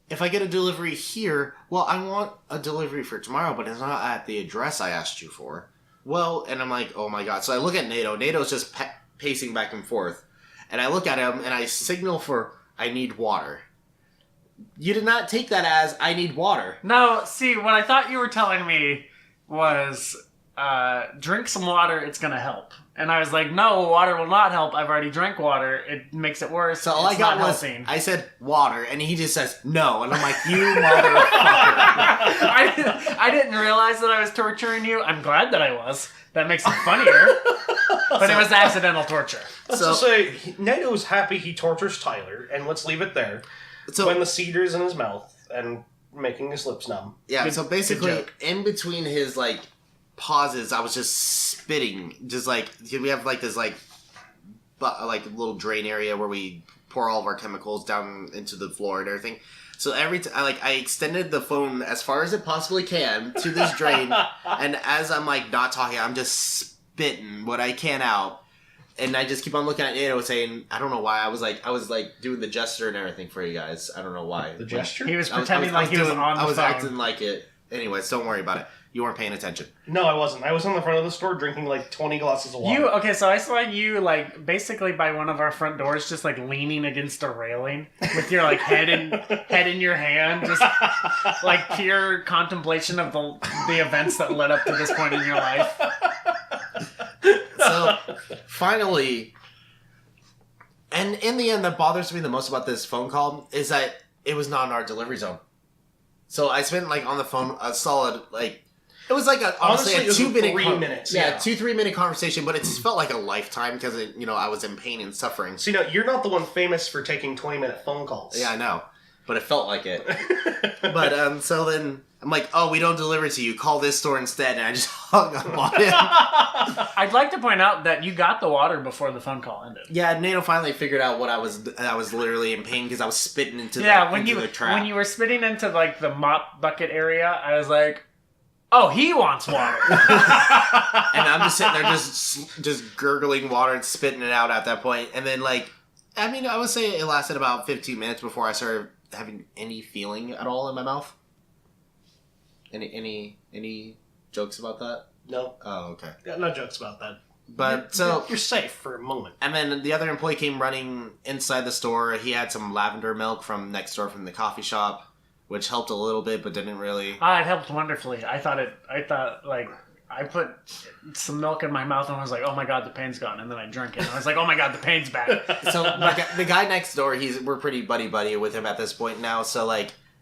If I get a delivery here, well, I want a delivery for tomorrow, but it's not at the address I asked you for. Well, and I'm like, oh my god. So I look at Nadeau. Nadeau's just pacing back and forth. And I look at him, and I signal for, I need water. You did not take that as, I need water. No, see, what I thought you were telling me was, drink some water, it's gonna help. And I was like, no, water will not help. I've already drank water. It makes it worse. So all it's I got not was, helping. I said water, and he just says no. And I'm like, you motherfucker. I didn't realize that I was torturing you. I'm glad that I was. That makes it funnier. But it was accidental torture. Let's just say, Nadeau's happy he tortures Tyler, and let's leave it there. So when the cedar's in his mouth and making his lips numb. Yeah, so basically, joke. in between his, like, pauses, I was just spitting. Just, like, we have, like, this, like little drain area where we pour all of our chemicals down into the floor and everything. So I extended the phone as far as it possibly can to this drain, and as I'm, like, not talking, I'm just spitting what I can out. And I just keep on looking at Nadeau saying, I don't know why. I was doing the gesture and everything for you guys. I don't know why. The gesture? He was pretending like he was on the phone. I was acting like it. Anyways, don't worry about it. You weren't paying attention. No, I wasn't. I was in the front of the store drinking like 20 glasses of water. So I saw you like basically by one of our front doors, just like leaning against a railing with your like head in your hand, just like pure contemplation of the events that led up to this point in your life. So, finally, and in the end, that bothers me the most about this phone call is that it was not in our delivery zone. So I spent like on the phone a solid it was like honestly a 2 minute 3 minutes. Yeah, 2-3 minute conversation, but it just felt like a lifetime because I was in pain and suffering. So you're not the one famous for taking 20-minute phone calls. Yeah, I know, but it felt like it. But so then I'm like, oh, we don't deliver to you. Call this store instead, and I just hung up on it. I'd like to point out that you got the water before the phone call ended. Yeah, Nadeau finally figured out I was literally in pain because I was spitting into the trap. When you were spitting into like the mop bucket area, I was like, oh, he wants water. And I'm just sitting there just gurgling water and spitting it out at that point. And then I would say it lasted about 15 minutes before I started having any feeling at all in my mouth. Any jokes about that? No. Oh, okay. Yeah, no jokes about that. But you're safe for a moment. And then the other employee came running inside the store. He had some lavender milk from next door from the coffee shop, which helped a little bit, but didn't really. It helped wonderfully. I put some milk in my mouth and I was like, oh my god, the pain's gone. And then I drank it and I was like, oh my god, the pain's back. So the guy next door, we're pretty buddy with him at this point now. So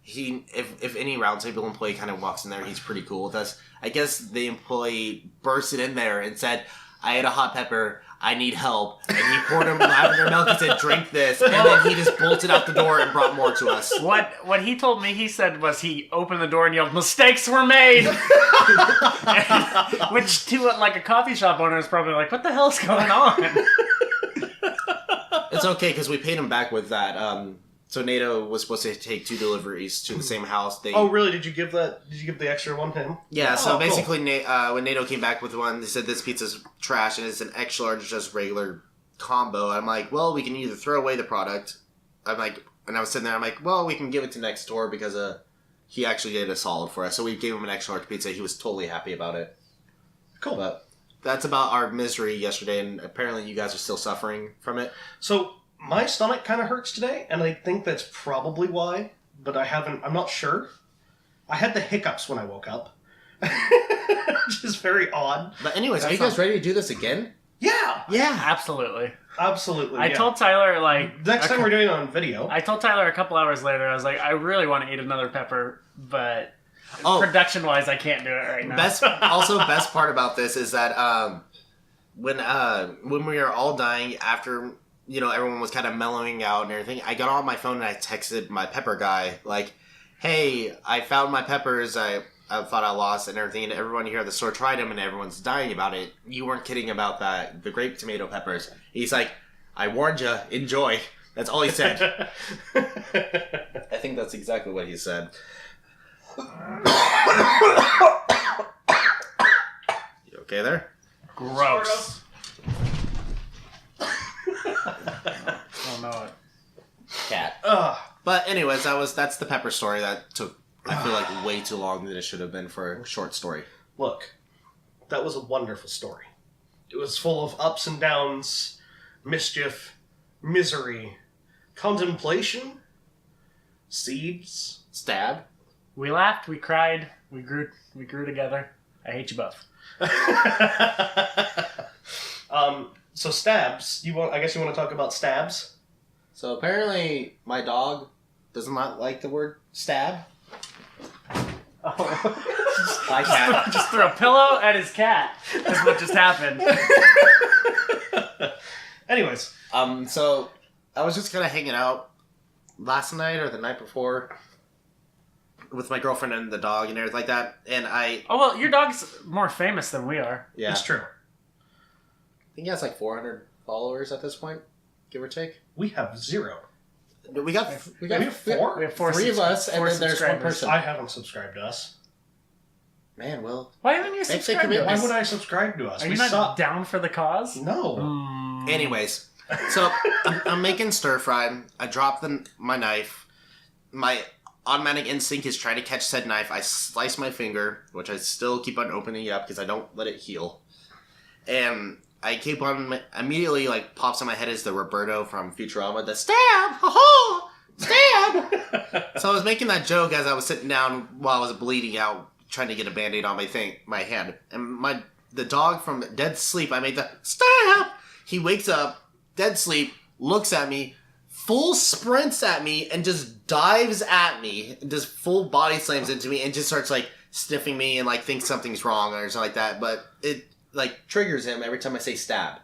if any roundtable employee kind of walks in there, he's pretty cool with us. I guess the employee bursted in there and said, I ate a hot pepper, I need help. And he poured him lavender milk and said, drink this. And then he just bolted out the door and brought more to us. What he told me he said was he opened the door and yelled, mistakes were made! Which to a coffee shop owner is probably like, what the hell's going on? It's okay because we paid him back with that. So Nadeau was supposed to take 2 deliveries to the same house. Oh, really? Did you give the extra one to him? Yeah. So basically, cool. When Nadeau came back with one, they said this pizza's trash and it's an extra large, just regular combo. I'm like, well, we can either throw away the product. And I was sitting there. I'm like, well, we can give it to next door because he actually did a solid for us. So we gave him an extra large pizza. He was totally happy about it. Cool. But that's about our misery yesterday, and apparently you guys are still suffering from it. So. My stomach kind of hurts today, and I think that's probably why, but I'm not sure. I had the hiccups when I woke up, which is very odd. But anyways, are you guys ready to do this again? Yeah! Yeah, absolutely. Absolutely, I told Tyler, next time we're doing it on video. I told Tyler a couple hours later, I was like, I really want to eat another pepper, but production-wise, I can't do it right now. Best part about this is that when we were all dying after... everyone was kind of mellowing out and everything. I got on my phone and I texted my pepper guy, hey, I found my peppers I thought I lost and everything, and everyone here at the store tried them and everyone's dying about it. You weren't kidding about that, the grape tomato peppers. He's like, I warned you, enjoy. That's all he said. I think that's exactly what he said. You okay there? Gross. Oh no, cat. But anyways, that's the pepper story that took, I feel like, way too long than it should have been for a short story. Look, that was a wonderful story. It was full of ups and downs, mischief, misery, contemplation, Seeds. Stab. We laughed, we cried, we grew together. I hate you both. So stabs. I guess you want to talk about stabs? So apparently my dog does not like the word stab. Oh. My cat. Just threw a pillow at his cat. That's what just happened. Anyways. So I was just kind of hanging out last night or the night before with my girlfriend and the dog and everything like that, and Oh, well, your dog's more famous than we are. yeah, It's true. I think he has like 400 followers at this point, give or take. We have 0. We got We have 4? We have 4 three of us, and four then there's one subscribers. person. I haven't subscribed to us. Man, Will. Why haven't you Make the subscribed to commitment. Why us? would I subscribe to us? Are We you not suck. down for the cause? No. Anyways, so I'm making stir fry. I drop my knife. My automatic instinct is try to catch said knife. I slice my finger, which I still keep on opening up because I don't let it heal. And I keep on immediately like pops in my head is the Roberto from Futurama, the stab, ha stab. So I was making that joke as I was sitting down while I was bleeding out, trying to get a band-aid on my hand. And the dog from dead sleep, I made the stab. He wakes up, dead sleep, looks at me, full sprints at me, and just dives at me, just full body slams into me, and just starts like sniffing me and like thinks something's wrong or something like that. But it like triggers him every time I say stab.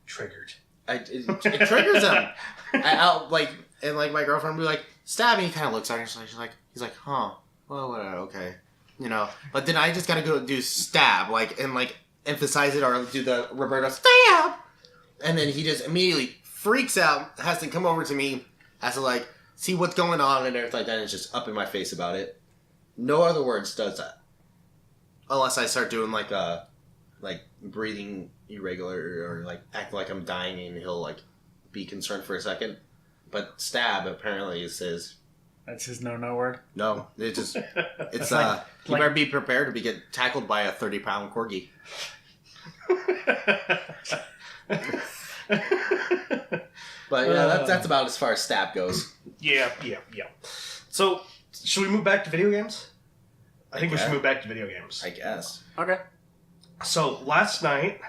Triggered. It triggers him. And my girlfriend will be like, stab, and he kind of looks at her, so he's like, huh, well, whatever, okay, you know. But then I just gotta go do stab, and emphasize it or do the Roberto stab, and then he just immediately freaks out, has to come over to me, has to see what's going on and everything like that, and it's just up in my face about it. No other words does that, unless I start doing breathing irregular or act like I'm dying, and he'll be concerned for a second. But stab apparently says That's his no word. no. It just it's you like- better be prepared to get tackled by a 30-pound corgi. But yeah, that's about as far as stab goes. Yeah. So, should we move back to video games? I think we should move back to video games. I guess. Okay. So, last night,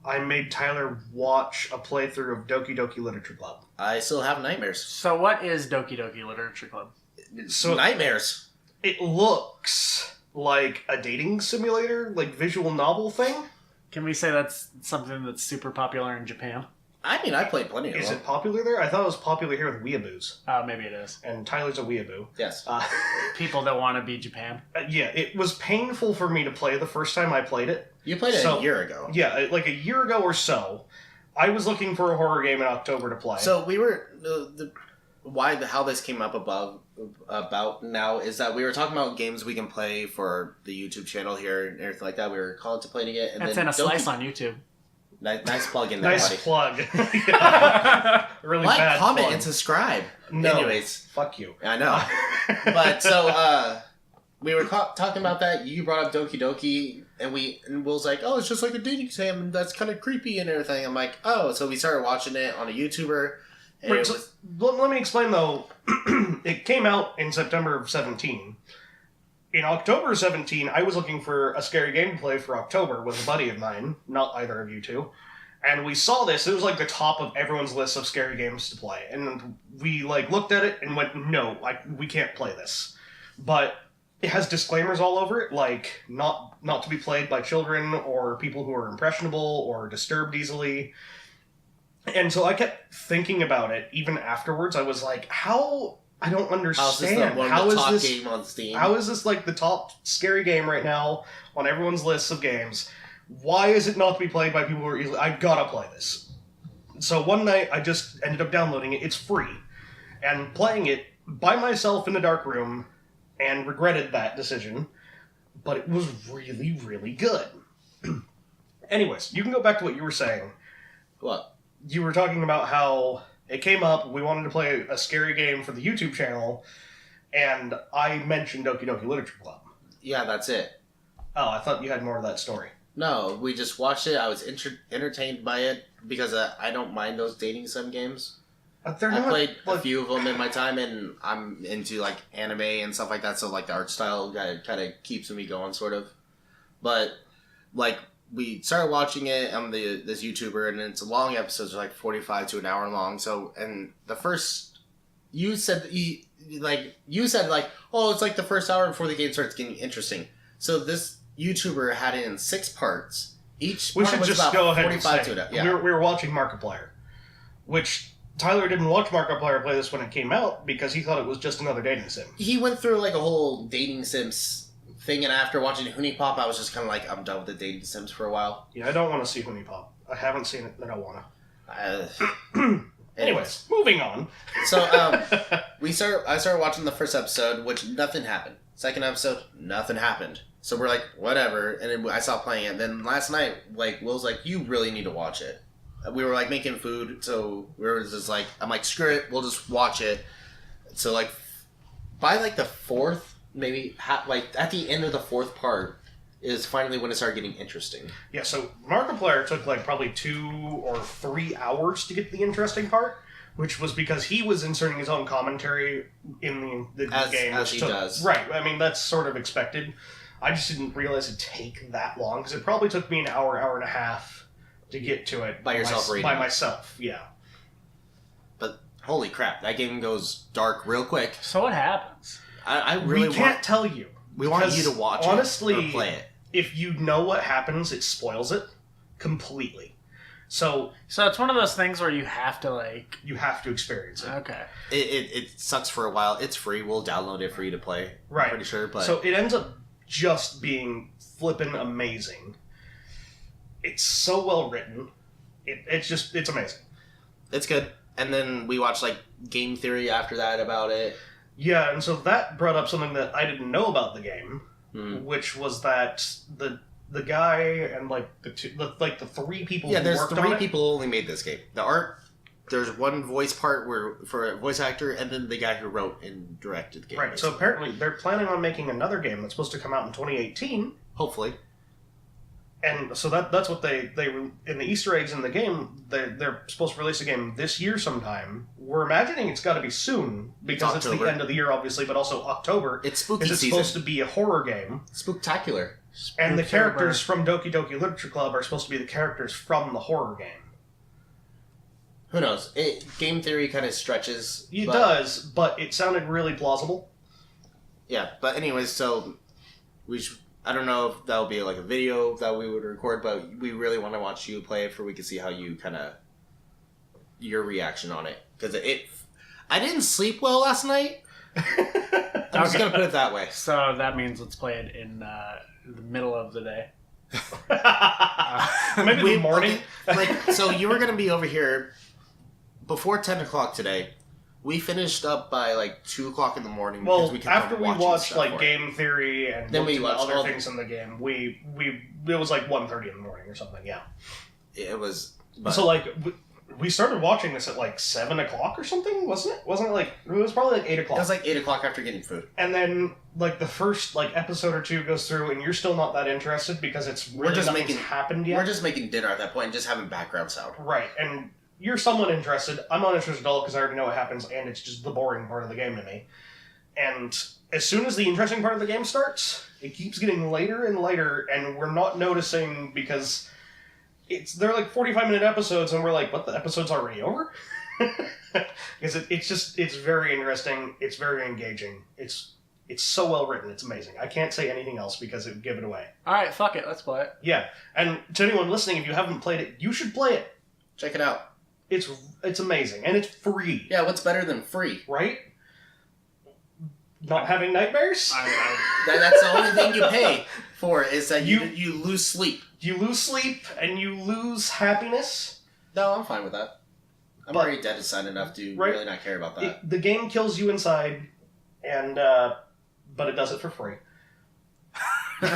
I made Tyler watch a playthrough of Doki Doki Literature Club. I still have nightmares. So what is Doki Doki Literature Club? So Nightmares. it looks like a dating simulator, visual novel thing. Can we say that's something that's super popular in Japan? I mean, I played plenty of Is them. it popular there? I thought it was popular here with weeaboos. Maybe it is. And Tyler's a weeaboo. Yes. People that want to be Japan. Yeah, it was painful for me to play the first time I played it. You played it a year ago. Yeah, a year ago or so. I was looking for a horror game in October to play. So we were how this came up about now is that we were talking about games we can play for the YouTube channel here and everything like that. We were contemplating it, and That's then in a slice on YouTube. Nice plug in there, nice buddy. plug. Yeah. Really Like, bad comment, plug. and subscribe. No. Anyways, Fuck you. I know. But so we were talking about that. You brought up Doki Doki, and Will's like, "Oh, it's just like a dating sim, and that's kind of creepy and everything." I'm like, "Oh," so we started watching it on a YouTuber. And Wait, let me explain though. It came out in September of 17. In October 17, I was looking for a scary game to play for October with a buddy of mine, not either of you two. And we saw this, it was the top of everyone's list of scary games to play. And we looked at it and went, no, we can't play this. But it has disclaimers all over it, not to be played by children or people who are impressionable or disturbed easily. And so I kept thinking about it, even afterwards. I was like, how... I don't understand. How is this game on Steam? How is this the top scary game right now on everyone's lists of games? Why is it not to be played by people who are easily... I've got to play this. So one night, I just ended up downloading it. It's free. And playing it by myself in the dark room, and regretted that decision. But it was really, really good. Anyways, you can go back to what you were saying. What? You were talking about how it came up, we wanted to play a scary game for the YouTube channel, and I mentioned Doki Doki Literature Club. Yeah, that's it. Oh, I thought you had more of that story. No, we just watched it. I was entertained by it because I don't mind those dating sim games. They're I not, played a like, few of them in my time, and I'm into like anime and stuff like that. So like the art style kind of keeps me going, sort of. But like we started watching it on this YouTuber, and it's long episodes, like 45 to an hour long. So and the first you said oh, it's like the first hour before the game starts getting interesting. So this YouTuber had it in 6 parts. Each we part should was just about go ahead and 45 say, to an hour. we were watching Markiplier, which Tyler didn't watch Markiplier play this when it came out because he thought it was just another dating sim. He went through like a whole dating sims thing, and after watching Hoonie Pop, I was just kind of like, I'm done with the dating sims for a while. Yeah, I don't want to see Hoonie Pop. I haven't seen it, and I don't want to. Anyways, moving on. So I started watching the first episode, which nothing happened. Second episode, nothing happened. So we're like, whatever, and then I stopped playing it. Then last night, like Will's like, you really need to watch it. We were like making food, so we were just like, I'm like, screw it, we'll just watch it. So like, by like the 4th, maybe like at the end of the 4th part is finally when it started getting interesting. Yeah, so Markiplier took like probably 2 or 3 hours to get to the interesting part, which was because he was inserting his own commentary in the game. As he does. Right, I mean, that's sort of expected. I just didn't realize it'd take that long, because it probably took me an hour and a half to get to it. By yourself reading. By myself, yeah. But holy crap, that game goes dark real quick. So what happens? I really we can't tell you. We want you to watch honestly, it or play it. If you know what happens, it spoils it completely. So it's one of those things where you have to you have to experience it. Okay. It sucks for a while. It's free. We'll download it for you to play. Right. I'm pretty sure. But so it ends up just being flippin' amazing. It's so well written. It's amazing. It's good. And then we watched like game theory after that about it. Yeah, and so that brought up something that I didn't know about the game, which was that the guy and like the 3 people. Yeah, who there's worked 3 on it, people who only made this game. The art. There's one voice part for a voice actor, and then the guy who wrote and directed the game. Right. So apparently they're planning on making another game that's supposed to come out in 2018. Hopefully. And so that's what they in the Easter eggs in the game, they're supposed to release a game this year sometime. We're imagining it's got to be soon because it's the end of the year, obviously, but also October. It's spooky season. It's supposed to be a horror game. Spooktacular. And the characters from Doki Doki Literature Club are supposed to be the characters from the horror game. Who knows? Game theory kind of stretches. It does, but it sounded really plausible. Yeah, but anyways, so I don't know if that'll be like a video that we would record, but we really want to watch you play it we can see how you your reaction on it. Because I didn't sleep well last night. I'm just going to put it that way. So that means let's play it in the middle of the day. Maybe the morning. So you were going to be over here before 10 o'clock today. We finished up by like 2 o'clock in the morning. Well, because after we watched like game theory and then we watched other things in the game, it was like 1:30 in the morning or something. Yeah, it was. So like we started watching this at like 7 o'clock or something, wasn't it? Wasn't it like it was probably like 8 o'clock? It was like 8 o'clock after getting food. And then like the first like episode or 2 goes through, and you're still not that interested because it's really nothing's happened yet. We're just making dinner at that point and just having background sound. Right, and you're somewhat interested. I'm not interested at all because I already know what happens, and it's just the boring part of the game to me. And as soon as the interesting part of the game starts, it keeps getting later and later, and we're not noticing because they're like 45-minute episodes, and we're like, what, the episode's already over? Because it's very interesting. It's very engaging. It's so well written. It's amazing. I can't say anything else because it would give it away. All right, fuck it. Let's play it. Yeah, and to anyone listening, if you haven't played it, you should play it. Check it out. It's amazing, and it's free. Yeah, what's better than free? Right? Not having nightmares? That's the only thing you pay for, is that you lose sleep. You lose sleep, and you lose happiness. No, I'm fine with that. I'm already dead inside enough to really not care about that. The game kills you inside, and but it does it for free. But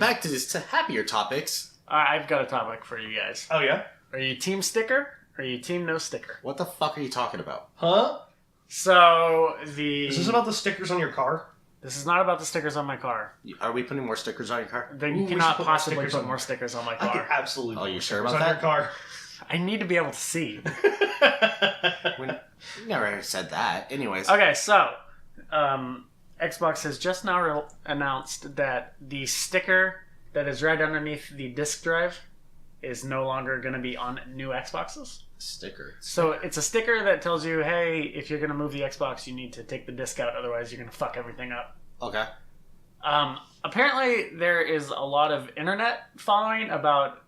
back to this happier topics. I've got a topic for you guys. Oh, yeah? Are you team sticker or are you team no sticker? What the fuck are you talking about? Huh? So Is this about the stickers on your car? This is not about the stickers on my car. Are we putting more stickers on your car? Then you cannot possibly put more stickers on my car. I could absolutely. Oh, you sure put about on that? your car. I need to be able to see. We never said that. Anyways. Okay, so Xbox has just now announced that the sticker that is right underneath the disk drive is no longer going to be on new Xboxes. Sticker. So it's a sticker that tells you, hey, if you're going to move the Xbox, you need to take the disc out, otherwise you're going to fuck everything up. Okay. Apparently, there is a lot of internet following about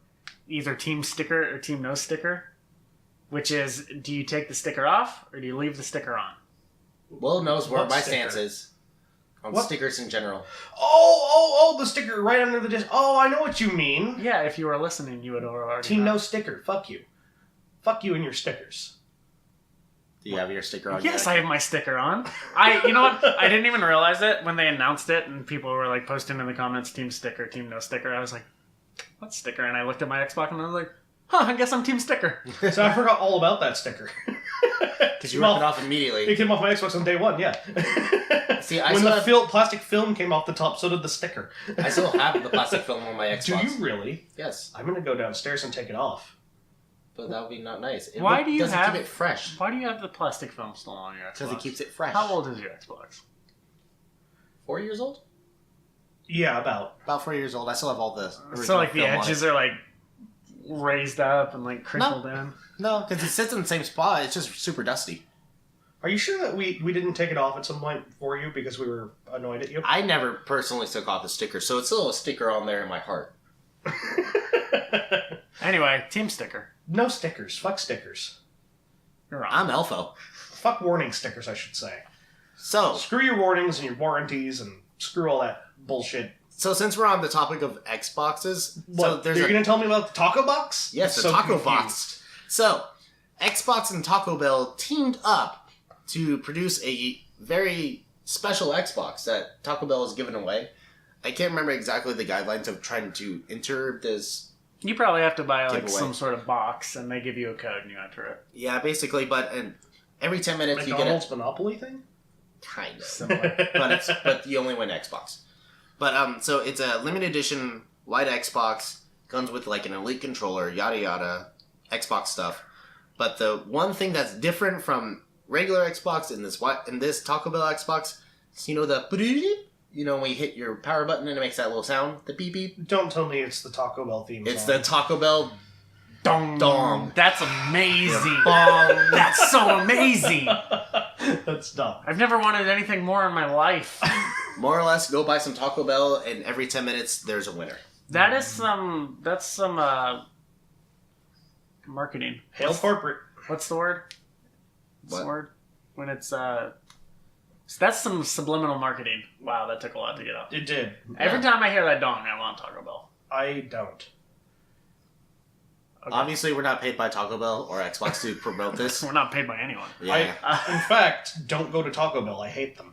either Team Sticker or Team No Sticker, which is, do you take the sticker off or do you leave the sticker on? Will knows where What my sticker? stance is on What? stickers in general. Oh, the sticker right under the disc. Oh, I know what you mean. Yeah, if you were listening, you would already Team know. No Sticker. Fuck you. Fuck you and your stickers. Do you have your sticker on? Yes, I your have my sticker on. You know what? I didn't even realize it when they announced it, and people were like posting in the comments, "Team Sticker, Team No Sticker." I was like, "What sticker?" And I looked at my Xbox, and I was like, "Huh, I guess I'm Team Sticker." So I forgot all about that sticker. Because you ripped it off immediately. It came off my Xbox on day one, yeah. See, I when still the have, plastic film came off the top, so did the sticker. I still have the plastic film on my Do Xbox. you really? Yes, I'm gonna go downstairs and take it off. but that would be not nice. Why do you doesn't have- keep it fresh? Why do you have the plastic film still on your Xbox? Because it keeps it fresh. How old is your Xbox? 4 years old? Yeah, about. About 4 years old. I still have all the So original like the film on edges it. are like raised up and like crinkled in. No, because it sits in the same spot. It's just super dusty. Are you sure that we didn't take it off at some point for you because we were annoyed at you? I never personally took off the sticker, so it's still a sticker on there in my heart. Anyway, Team Sticker. No stickers. Fuck stickers. You're wrong. I'm Elfo. Fuck warning stickers, I should say. So Screw your warnings and your warranties and screw all that bullshit. since we're on the topic of Xboxes, What? so there's You're a going to tell me about the taco box? yes, I'm the so Taco confused. Box. So Xbox and Taco Bell teamed up to produce a very special Xbox that Taco Bell has given away. I can't remember exactly the guidelines of trying to enter this. You probably have to buy like Giveaway. some sort of box, and they give you a code, and you enter it. Yeah, basically, but every 10 minutes you get McDonald's Monopoly thing? kind of. Similar. but you only win Xbox. But so it's a limited edition white Xbox, comes with like an elite controller, yada yada, Xbox stuff. But the one thing that's different from regular Xbox in this Taco Bell Xbox is when you hit your power button and it makes that little sound, the beep beep. Don't tell me it's the Taco Bell theme It's song. the Taco Bell Dong. Dong. That's amazing. bong. That's so amazing. That's dumb. I've never wanted anything more in my life. More or less, go buy some Taco Bell, and every 10 minutes there's a winner. That's some marketing. Hail corporate. What's the word? What's the What? word? When it's that's some subliminal marketing. Wow, that took a lot to get out. It did. Every time I hear that dong, I want Taco Bell. I don't. Okay. Obviously, we're not paid by Taco Bell or Xbox to promote this. We're not paid by anyone. Yeah. In fact, don't go to Taco Bell. I hate them.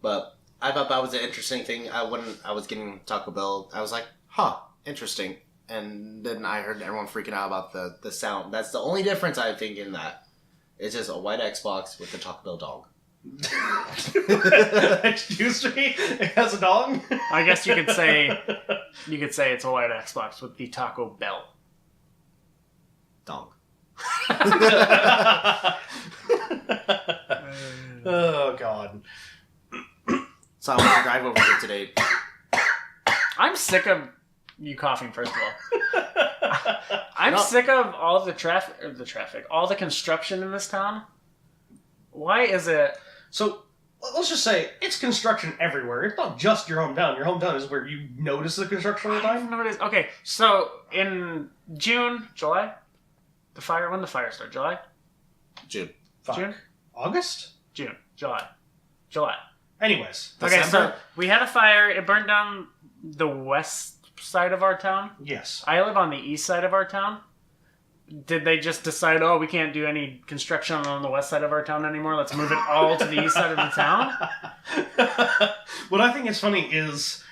But I thought that was an interesting thing. When I was getting Taco Bell, I was like, huh, interesting. And then I heard everyone freaking out about the sound. That's the only difference, I think, in that. It's just a white Xbox with the Taco Bell dog. Excuse me? It has a dong? I guess you could say it's a white Xbox with the Taco Bell. Dog. Oh, God. So I want to drive over here today. I'm sick of you coughing, first of all. I'm No. sick of all the traffic, all the construction in this town. Why is it? So, let's just say, it's construction everywhere. It's not just your hometown. Your hometown is where you notice the construction all the I've time. noticed. Okay, so in July, when the fire started? June. Fuck. June? August? July. Anyways. Okay, so December? we had a fire. It burned down the west side of our town. Yes. I live on the east side of our town. Did they just decide, we can't do any construction on the west side of our town anymore? Let's move it all to the east side of the town? What I think is funny is,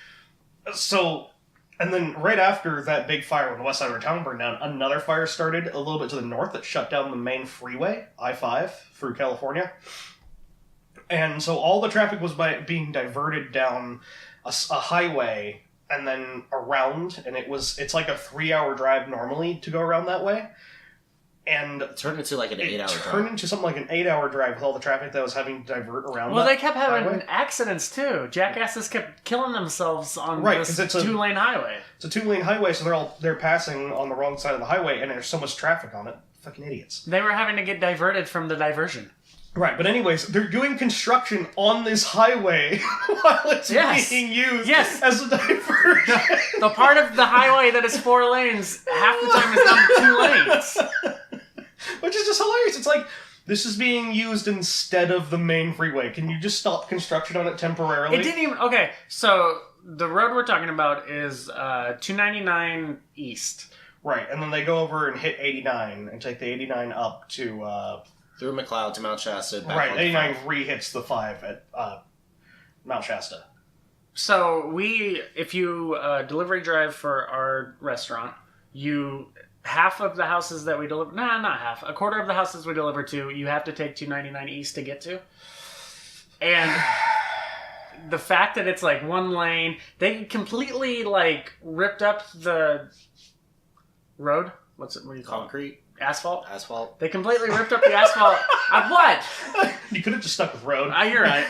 and then right after that big fire when the west side of our town burned down, another fire started a little bit to the north that shut down the main freeway, I-5, through California. And so all the traffic was being diverted down a highway and then around, and it's like a 3-hour drive normally to go around that way. And it turned into like an 8-hour drive. It turned into something like an 8-hour drive with all the traffic that was having to divert around. Well, they kept having highway. accidents too. Jackasses kept killing themselves on this it's 2-lane highway. It's a 2-lane highway, so they're passing on the wrong side of the highway, and there's so much traffic on it. Fucking idiots. They were having to get diverted from the diversion. Right, but anyways, they're doing construction on this highway while it's being used as a diversion. The part of the highway that is 4 lanes, half the time is down to 2 lanes. Which is just hilarious. It's like, this is being used instead of the main freeway. Can you just stop construction on it temporarily? It didn't even... Okay, so the road we're talking about is 299 East. Right, and then they go over and hit 89 and take the 89 up to... through Macleod to Mount Shasta. Right, 89 re-hits the 5 at Mount Shasta. So if you delivery drive for our restaurant, half of the houses that we deliver, not half, a quarter of the houses we deliver to, you have to take 299 East to get to. And the fact that it's like 1 lane, they completely like ripped up the road. What do you call Concrete? Asphalt. They completely ripped up the asphalt. What? You could have just stuck with road. You're right.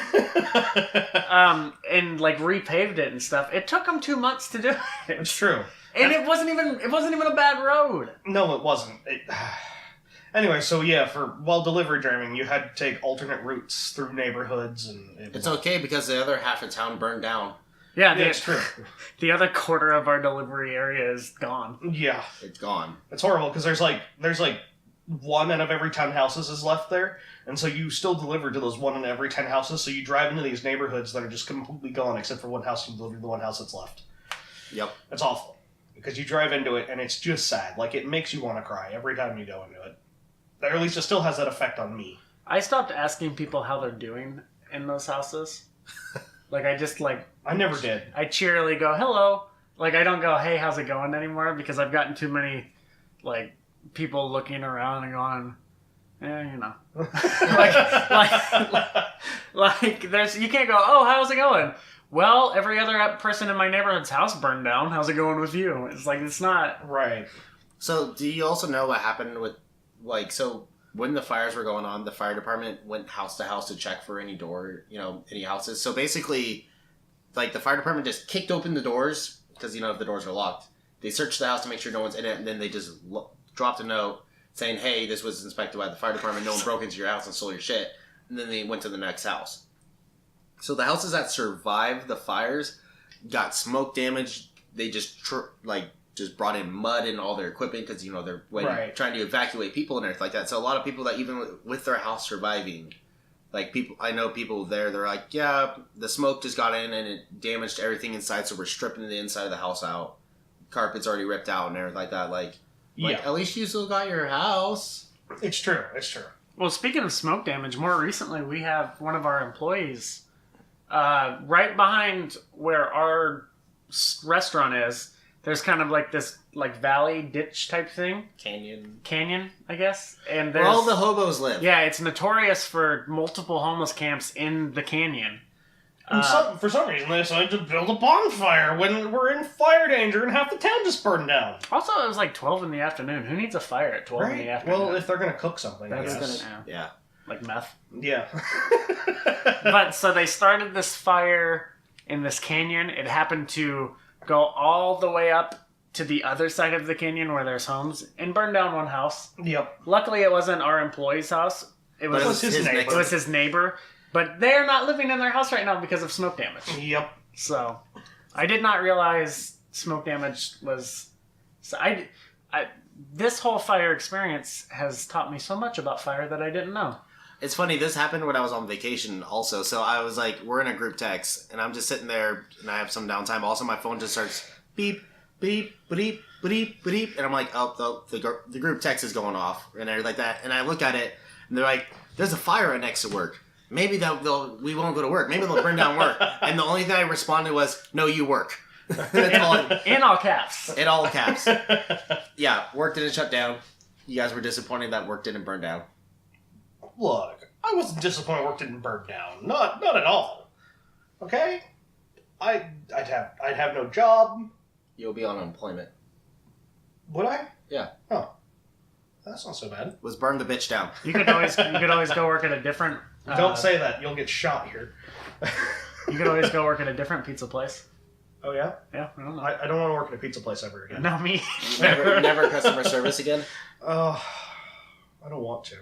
And like repaved it and stuff. It took them 2 months to do it. It's true. And it wasn't even a bad road. No, it wasn't. Anyway, so yeah, while delivery driving, you had to take alternate routes through neighborhoods, and it's okay because the other half of town burned down. Yeah, it's true. The other quarter of our delivery area is gone. Yeah, it's gone. It's horrible because there's like 1 out of every 10 houses is left there, and so you still deliver to those 1 in every 10 houses. So you drive into these neighborhoods that are just completely gone, except for 1 house. You deliver to the 1 house that's left. Yep, it's awful because you drive into it and it's just sad. Like, it makes you want to cry every time you go into it. Or at least it still has that effect on me. I stopped asking people how they're doing in those houses. Like, I never did. I cheerily go, hello. Like, I don't go, hey, how's it going anymore? Because I've gotten too many, like, people looking around and going, you know. You can't go, oh, how's it going? Well, every other person in my neighborhood's house burned down. How's it going with you? It's like, it's not. Right. So, do you also know what happened with, when the fires were going on, the fire department went house to house to check for any any houses. So basically, the fire department just kicked open the doors, because, if the doors are locked, they searched the house to make sure no one's in it, and then they just dropped a note saying, hey, this was inspected by the fire department, no one broke into your house and stole your shit, and then they went to the next house. So the houses that survived the fires got smoke damage. They just just brought in mud and all their equipment because they're trying to evacuate people and everything like that. So a lot of people that even with their house surviving, I know people there, they're like, yeah, the smoke just got in and it damaged everything inside, so we're stripping the inside of the house out. Carpet's already ripped out and everything like that. At least you still got your house. It's true. Well, speaking of smoke damage, more recently we have one of our employees right behind where our restaurant is. There's kind of this valley ditch type thing. Canyon, I guess. And where all the hobos live. Yeah, it's notorious for multiple homeless camps in the canyon. For some reason, they decided to build a bonfire when we're in fire danger and half the town just burned down. Also, it was 12 in the afternoon. Who needs a fire at 12 in the afternoon? Well, if they're going to cook something, that's gonna, yeah. Like meth. Yeah. But so they started this fire in this canyon. It happened to go all the way up to the other side of the canyon where there's homes and burn down 1 house. Yep. Luckily, it wasn't our employee's house. It was his neighbor. It was his neighbor. But they're not living in their house right now because of smoke damage. Yep. So, I did not realize smoke damage was... So this whole fire experience has taught me so much about fire that I didn't know. It's funny, this happened when I was on vacation also. So I was we're in a group text, and I'm just sitting there, and I have some downtime. Also, my phone just starts beep, beep, beep, beep, beep. And I'm like, oh, the group text is going off, and everything like that. And I look at it, and they're like, there's a fire right next to work. Maybe we won't go to work. Maybe they'll burn down work. And the only thing I responded was, no, you work. In all caps. In all caps. Yeah, work didn't shut down. You guys were disappointed that work didn't burn down. Look, I wasn't disappointed work didn't burn down. Not at all. Okay? I'd have no job. You'll be on unemployment. Would I? Yeah. Oh, that's not so bad. Was burn the bitch down. You could always go work at a different. Don't say that. You'll get shot here. You could always go work at a different pizza place. Oh yeah? Yeah, I don't know. I don't want to work at a pizza place ever again. Not me. Never customer service again? I don't want to.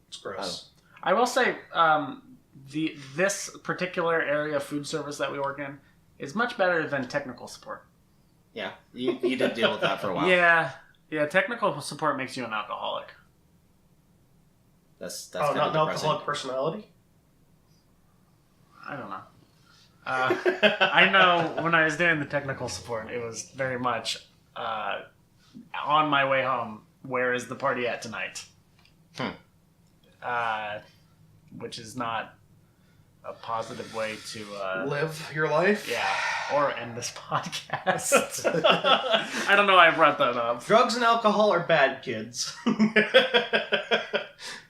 It's gross. I will say, this particular area of food service that we work in is much better than technical support. Yeah, you did deal with that for a while. Yeah, technical support makes you an alcoholic. That's not an depressing. alcoholic personality? I don't know. I know when I was doing the technical support, it was very much on my way home. Where is the party at tonight? Which is not a positive way to live your life. Yeah, or end this podcast. I don't know why I brought that up. Drugs and alcohol are bad, kids.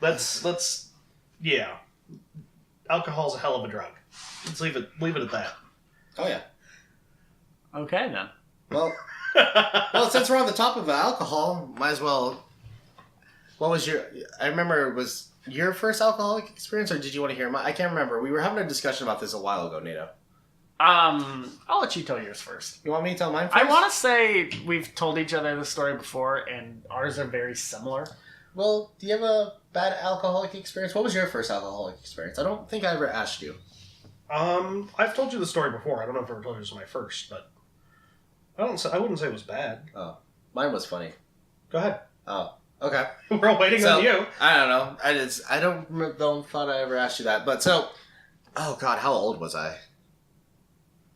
Let's yeah. Alcohol's a hell of a drug. Let's leave it at that. Oh yeah. Okay then. Well, since we're on the top of alcohol, might as well. What was your? I remember it was your first alcoholic experience, or did you want to hear mine? I can't remember. We were having a discussion about this a while ago, Nadeau. I'll let you tell yours first. You want me to tell mine first? I want to say we've told each other this story before, and ours are very similar. Well, do you have a bad alcoholic experience? What was your first alcoholic experience? I don't think I ever asked you. I've told you the story before. I don't know if I ever told you this was my first, but I wouldn't say it was bad. Oh, mine was funny. Go ahead. Oh, okay. We're all waiting on you. I don't know. I don't thought I ever asked you that. But so, oh god, how old was I?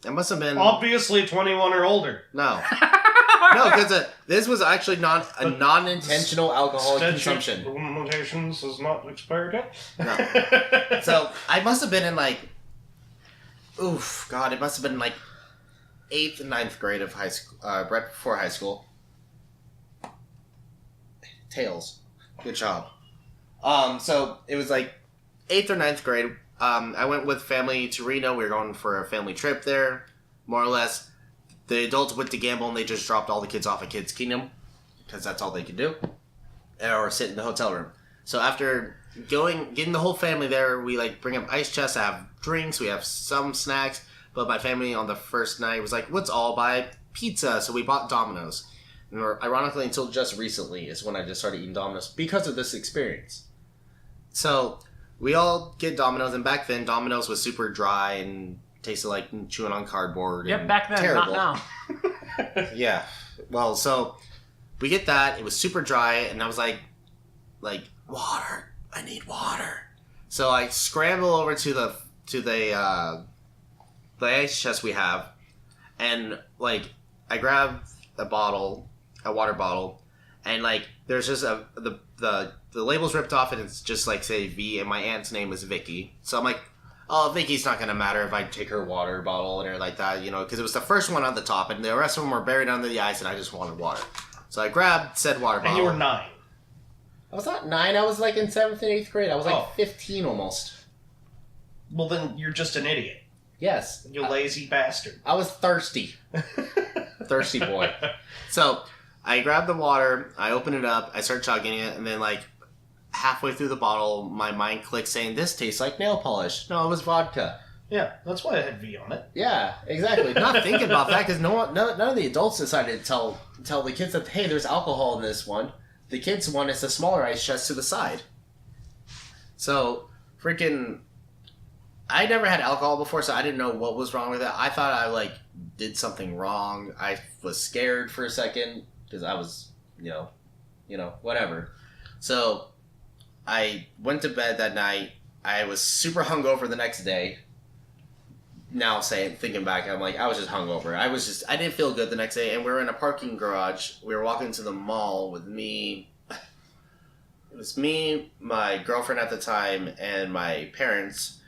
It must have been obviously 21 or older. No. No, because this was actually not a non-intentional alcoholic consumption. Limitations is not expired yet. No. So I must have been in like, it must have been like 8th and 9th grade of high school, right before high school. Tails, good job. So it was like 8th or 9th grade. I went with family to Reno. We were going for a family trip there, more or less. The adults went to gamble and they just dropped all the kids off at Kids Kingdom because that's all they could do, or sit in the hotel room. So after getting the whole family there, we like bring up ice chests, have drinks, we have some snacks. But my family on the first night was like, let's all buy pizza. So we bought Domino's. And ironically, until just recently is when I just started eating Domino's because of this experience. So we all get Domino's, and back then Domino's was super dry and tasted like chewing on cardboard. Yep, back then, terrible. not now. Yeah. Well, so we get that. It was super dry, and I was like, water. I need water. So I scramble over to the ice chest we have, and like I grab a water bottle, and like there's just the label's ripped off, and it's just like say V, and my aunt's name is Vicky. So I'm like, oh, Vicky's not gonna matter if I take her water bottle and her like that, because it was the first one on the top, and the rest of them were buried under the ice, and I just wanted water. So I grabbed said water bottle. And you were 9. I was not 9. I was like in 7th and 8th grade. I was like 15 almost. Well, then you're just an idiot. Yes. You lazy bastard. I was thirsty. Thirsty boy. So I grab the water, I open it up, I start chugging it, and then like halfway through the bottle, my mind clicks saying, this tastes like nail polish. No, it was vodka. Yeah, that's why I had V on it. Yeah, exactly. Not thinking about that because none of the adults decided to tell the kids that, hey, there's alcohol in this one. The kids' one is the smaller ice chest to the side. So, freaking, I never had alcohol before, so I didn't know what was wrong with it. I thought I, like, did something wrong. I was scared for a second because I was, whatever. So, I went to bed that night. I was super hungover the next day. Now thinking back, I'm like, I was just hungover. I didn't feel good the next day, and we were in a parking garage. We were walking to the mall with me. It was me, my girlfriend at the time, and my parents,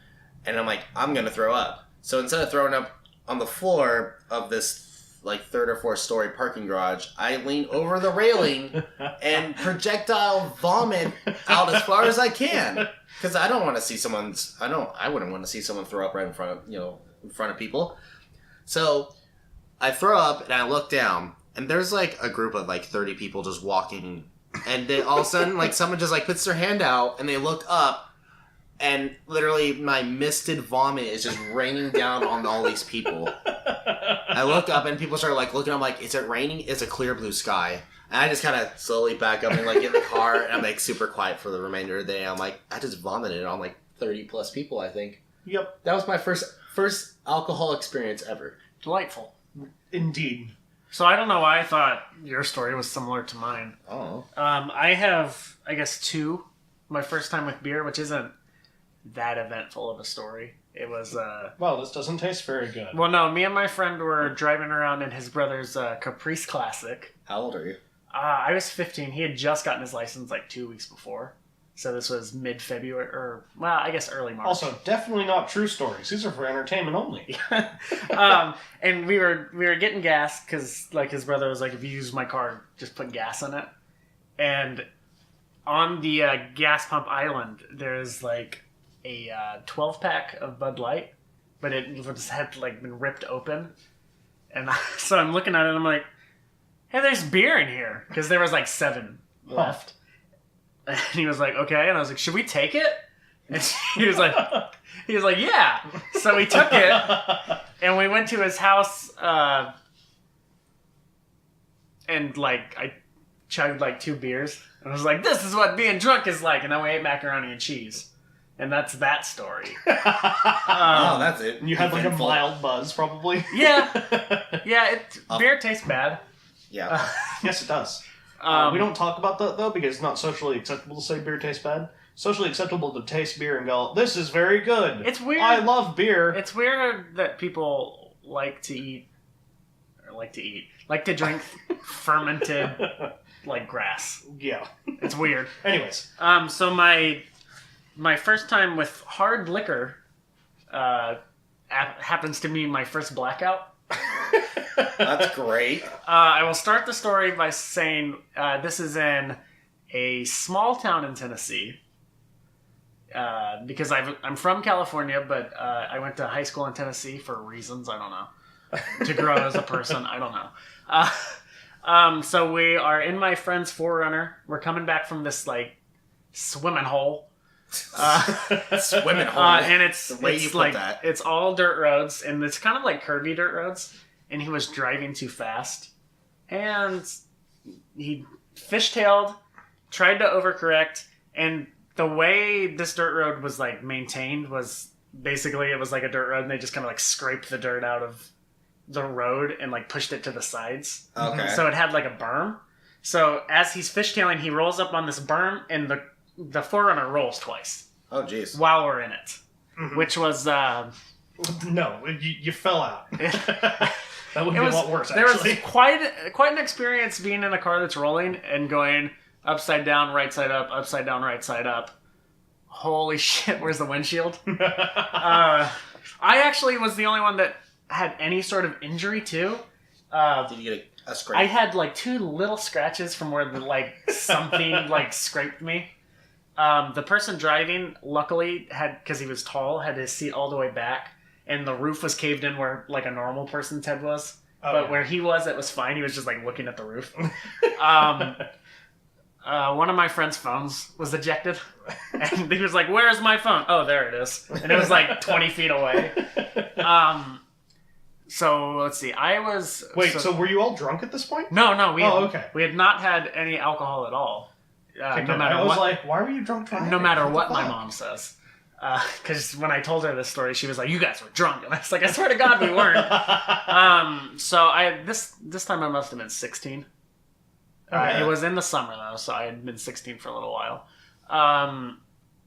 and I'm like, I'm gonna throw up. So instead of throwing up on the floor of this like third or fourth story parking garage, I lean over the railing and projectile vomit out as far as I can. Because I don't want to see I wouldn't want to see someone throw up right in front of people. So I throw up and I look down and there's like a group of like 30 people just walking, and then all of a sudden like someone just like puts their hand out and they look up. And literally, my misted vomit is just raining down on all these people. I look up and people start like looking. I'm like, is it raining? It's a clear blue sky. And I just kind of slowly back up and like get in the car, and I'm like super quiet for the remainder of the day. I'm like, I just vomited on like 30 plus people, I think. Yep. That was my first alcohol experience ever. Delightful. Indeed. So I don't know why I thought your story was similar to mine. Oh. I have, I guess, two. My first time with beer, which isn't that eventful of a story. It was well, this doesn't taste very good. well, no, me and my friend were driving around in his brother's Caprice Classic. How old are you? I was 15. He had just gotten his license like 2 weeks before, so this was mid-February, or well, I guess early March. Also, definitely not true stories. These are for entertainment only. And we were getting gas because like his brother was like, if you use my car, just put gas in it. And on the gas pump island, there's like a 12-pack of Bud Light, but it just had like been ripped open. And so I'm looking at it and I'm like, hey, there's beer in here. Because there was like 7 left. And he was like, okay. And I was like, should we take it? And he was like, yeah. So we took it and we went to his house and like I chugged like 2 beers. And I was like, this is what being drunk is like. And then we ate macaroni and cheese. And that's that story. Oh, that's it. You had like a mild buzz, probably. Yeah. Yeah, beer tastes bad. Yeah. Yes, it does. We don't talk about that, though, because it's not socially acceptable to say beer tastes bad. Socially acceptable to taste beer and go, this is very good. It's weird. I love beer. It's weird that people like to drink fermented, like, grass. Yeah. It's weird. Anyways. So my first time with hard liquor happens to be my first blackout. That's great. I will start the story by saying this is in a small town in Tennessee. Because I'm from California, but I went to high school in Tennessee for reasons I don't know. To grow as a person, I don't know. So we are in my friend's 4Runner. We're coming back from this like swimming hole. Swimming hole. And it's the way you put like that. it's all dirt roads, and it's kind of like curvy dirt roads. And he was driving too fast, and he fishtailed, tried to overcorrect, and the way this dirt road was like maintained was basically it was like a dirt road, and they just kind of like scraped the dirt out of the road and like pushed it to the sides. Okay. So it had like a berm. So as he's fishtailing, he rolls up on this berm, and the 4Runner rolls twice. Oh, jeez. While we're in it, which was no, you fell out. That would be a lot worse, there actually. was quite an experience being in a car that's rolling and going upside down, right side up, upside down, right side up. Holy shit, where's the windshield? I actually was the only one that had any sort of injury, too. Did you get a scrape? I had, like, 2 little scratches from where, something, scraped me. The person driving, luckily, because he was tall, had his seat all the way back. And the roof was caved in where, like, a normal person's head was. Oh, but yeah. where he was, it was fine. He was just, like, looking at the roof. One of my friend's phones was ejected. And he was like, where's my phone? Oh, there it is. And it was, like, 20 feet away. So, let's see. I was... Wait, so were you all drunk at this point? No. Okay. We had not had any alcohol at all. No matter I was what, like, why were you drunk driving? no matter what my mom says. Because when I told her this story, she was like, you guys were drunk. And I was like, I swear to God we weren't. So this time I must have been 16. Okay. It was in the summer, though, so I had been 16 for a little while.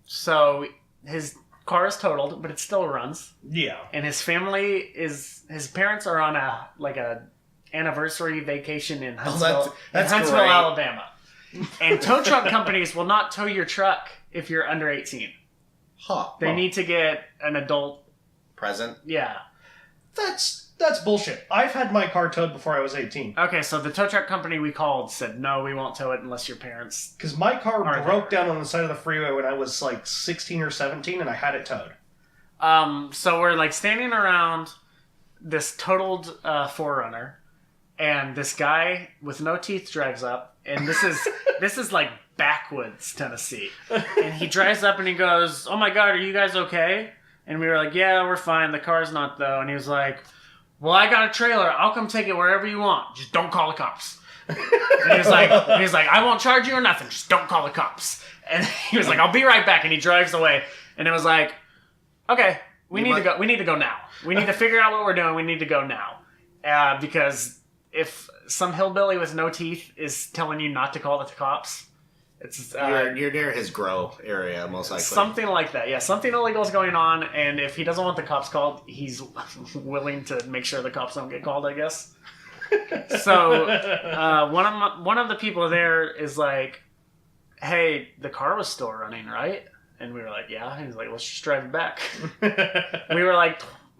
So his car is totaled, but it still runs. Yeah. And his parents are on a anniversary vacation in Huntsville, that's Huntsville, great. Alabama. And tow truck companies will not tow your truck if you're under 18. Huh. They need to get an adult. Present. Yeah. That's That's bullshit. I've had my car towed before I was 18. Okay, so the tow truck company we called said, no, we won't tow it unless your parents... Because my car Are broke down on the side of the freeway when I was like 16 or 17, and I had it towed. So we're like standing around this totaled 4Runner, and this guy with no teeth drives up, and this is like backwoods Tennessee. And he drives up and he goes, "Oh my God, are you guys okay?" And we were like, "Yeah, we're fine. The car's not though." And he was like, "Well, I got a trailer. I'll come take it wherever you want. Just don't call the cops." And he was like, "I won't charge you or nothing. Just don't call the cops." And he was like, "I'll be right back." And he drives away. And it was like, "Okay, we need to go. We need to go now. We need to figure out what we're doing. We need to go now." Because if some hillbilly with no teeth is telling you not to call the cops, it's you're near his grow area, most likely. Something like that. Yeah, something illegal is going on, and if he doesn't want the cops called, he's willing to make sure the cops don't get called, I guess. So one of the people there is like, "Hey, the car was still running, right?" And we were like, "Yeah." And he's like, "Let's just drive it back."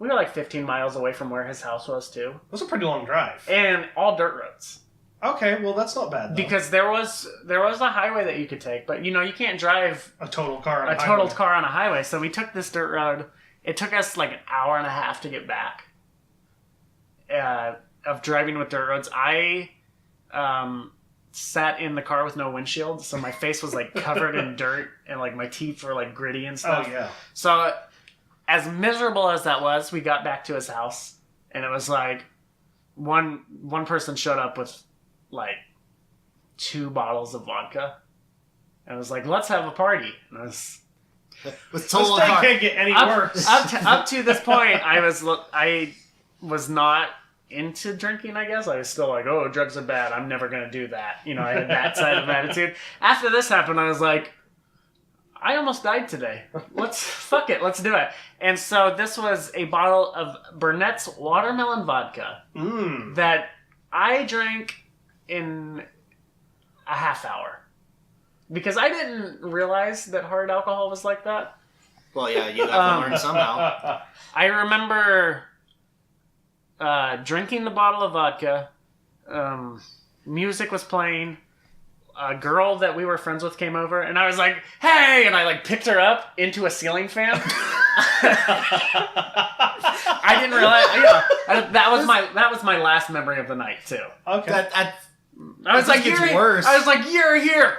We were like 15 miles away from where his house was too. It was a pretty long drive. And all dirt roads. Okay, well that's not bad though. Because there was a highway that you could take, but you can't drive a totaled car on a highway. So we took this dirt road. It took us like an hour and a half to get back. Of driving with dirt roads. I sat in the car with no windshield, so my face was like covered in dirt and like my teeth were like gritty and stuff. Oh yeah. So as miserable as that was, we got back to his house, and it was like one person showed up with like 2 bottles of vodka, and I was like, "Let's have a party." And I was with total this day can't get any worse. Up to this point, I was not into drinking, I guess. I was still like, "Oh, drugs are bad. I'm never going to do that." I had that side of attitude. After this happened, I was like, I almost died today. Fuck it. Let's do it. And so this was a bottle of Burnett's watermelon vodka that I drank in a half hour. Because I didn't realize that hard alcohol was like that. Well, yeah, you got to learn somehow. I remember drinking the bottle of vodka. Music was playing. A girl that we were friends with came over, and I was like, "Hey!" And I like picked her up into a ceiling fan. I didn't realize. That was my last memory of the night too. Okay. I was like, "You're worse." I was like, "You're here."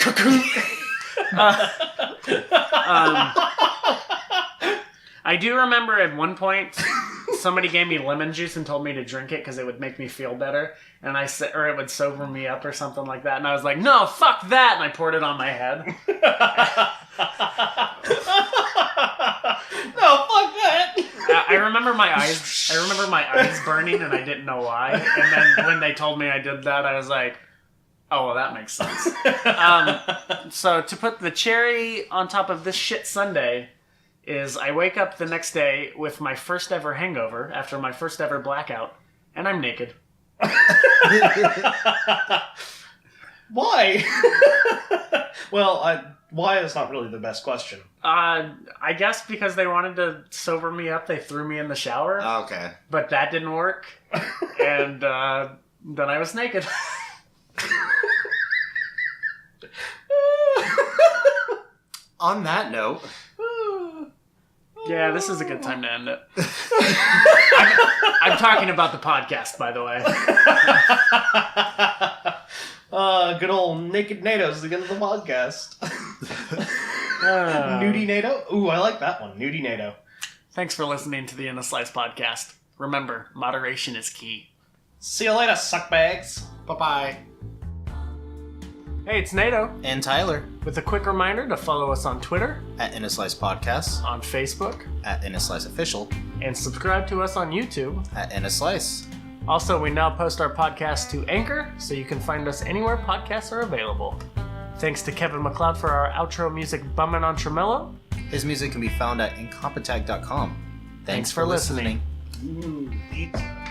I do remember at one point somebody gave me lemon juice and told me to drink it because it would make me feel better, and I said, or it would sober me up or something like that. And I was like, "No, fuck that!" And I poured it on my head. No, fuck that. I remember my eyes. I remember my eyes burning, and I didn't know why. And then when they told me I did that, I was like, "Oh, well, that makes sense." So to put the cherry on top of this shit Sunday is I wake up the next day with my first ever hangover after my first ever blackout, and I'm naked. Why? Well, why is not really the best question. I guess because they wanted to sober me up, they threw me in the shower. Okay. But that didn't work, and then I was naked. On that note... Yeah, this is a good time to end it. I'm talking about the podcast, by the way. Good old Naked Nadeau's the end of the podcast. Nudie Nadeau? Ooh, I like that one. Nudie Nadeau. Thanks for listening to the In a Slice podcast. Remember, moderation is key. See you later, suckbags. Bye-bye. Hey, it's Nadeau. And Tyler. With a quick reminder to follow us on Twitter, At In a Slice Podcasts. on Facebook, At In a Slice Official. and subscribe to us on YouTube. At In a Slice. Also, we now post our podcast to Anchor, so you can find us anywhere podcasts are available. Thanks to Kevin Macleod for our outro music, Bummin on Tremelo. His music can be found at incompetech.com. Thanks for listening. Pizza.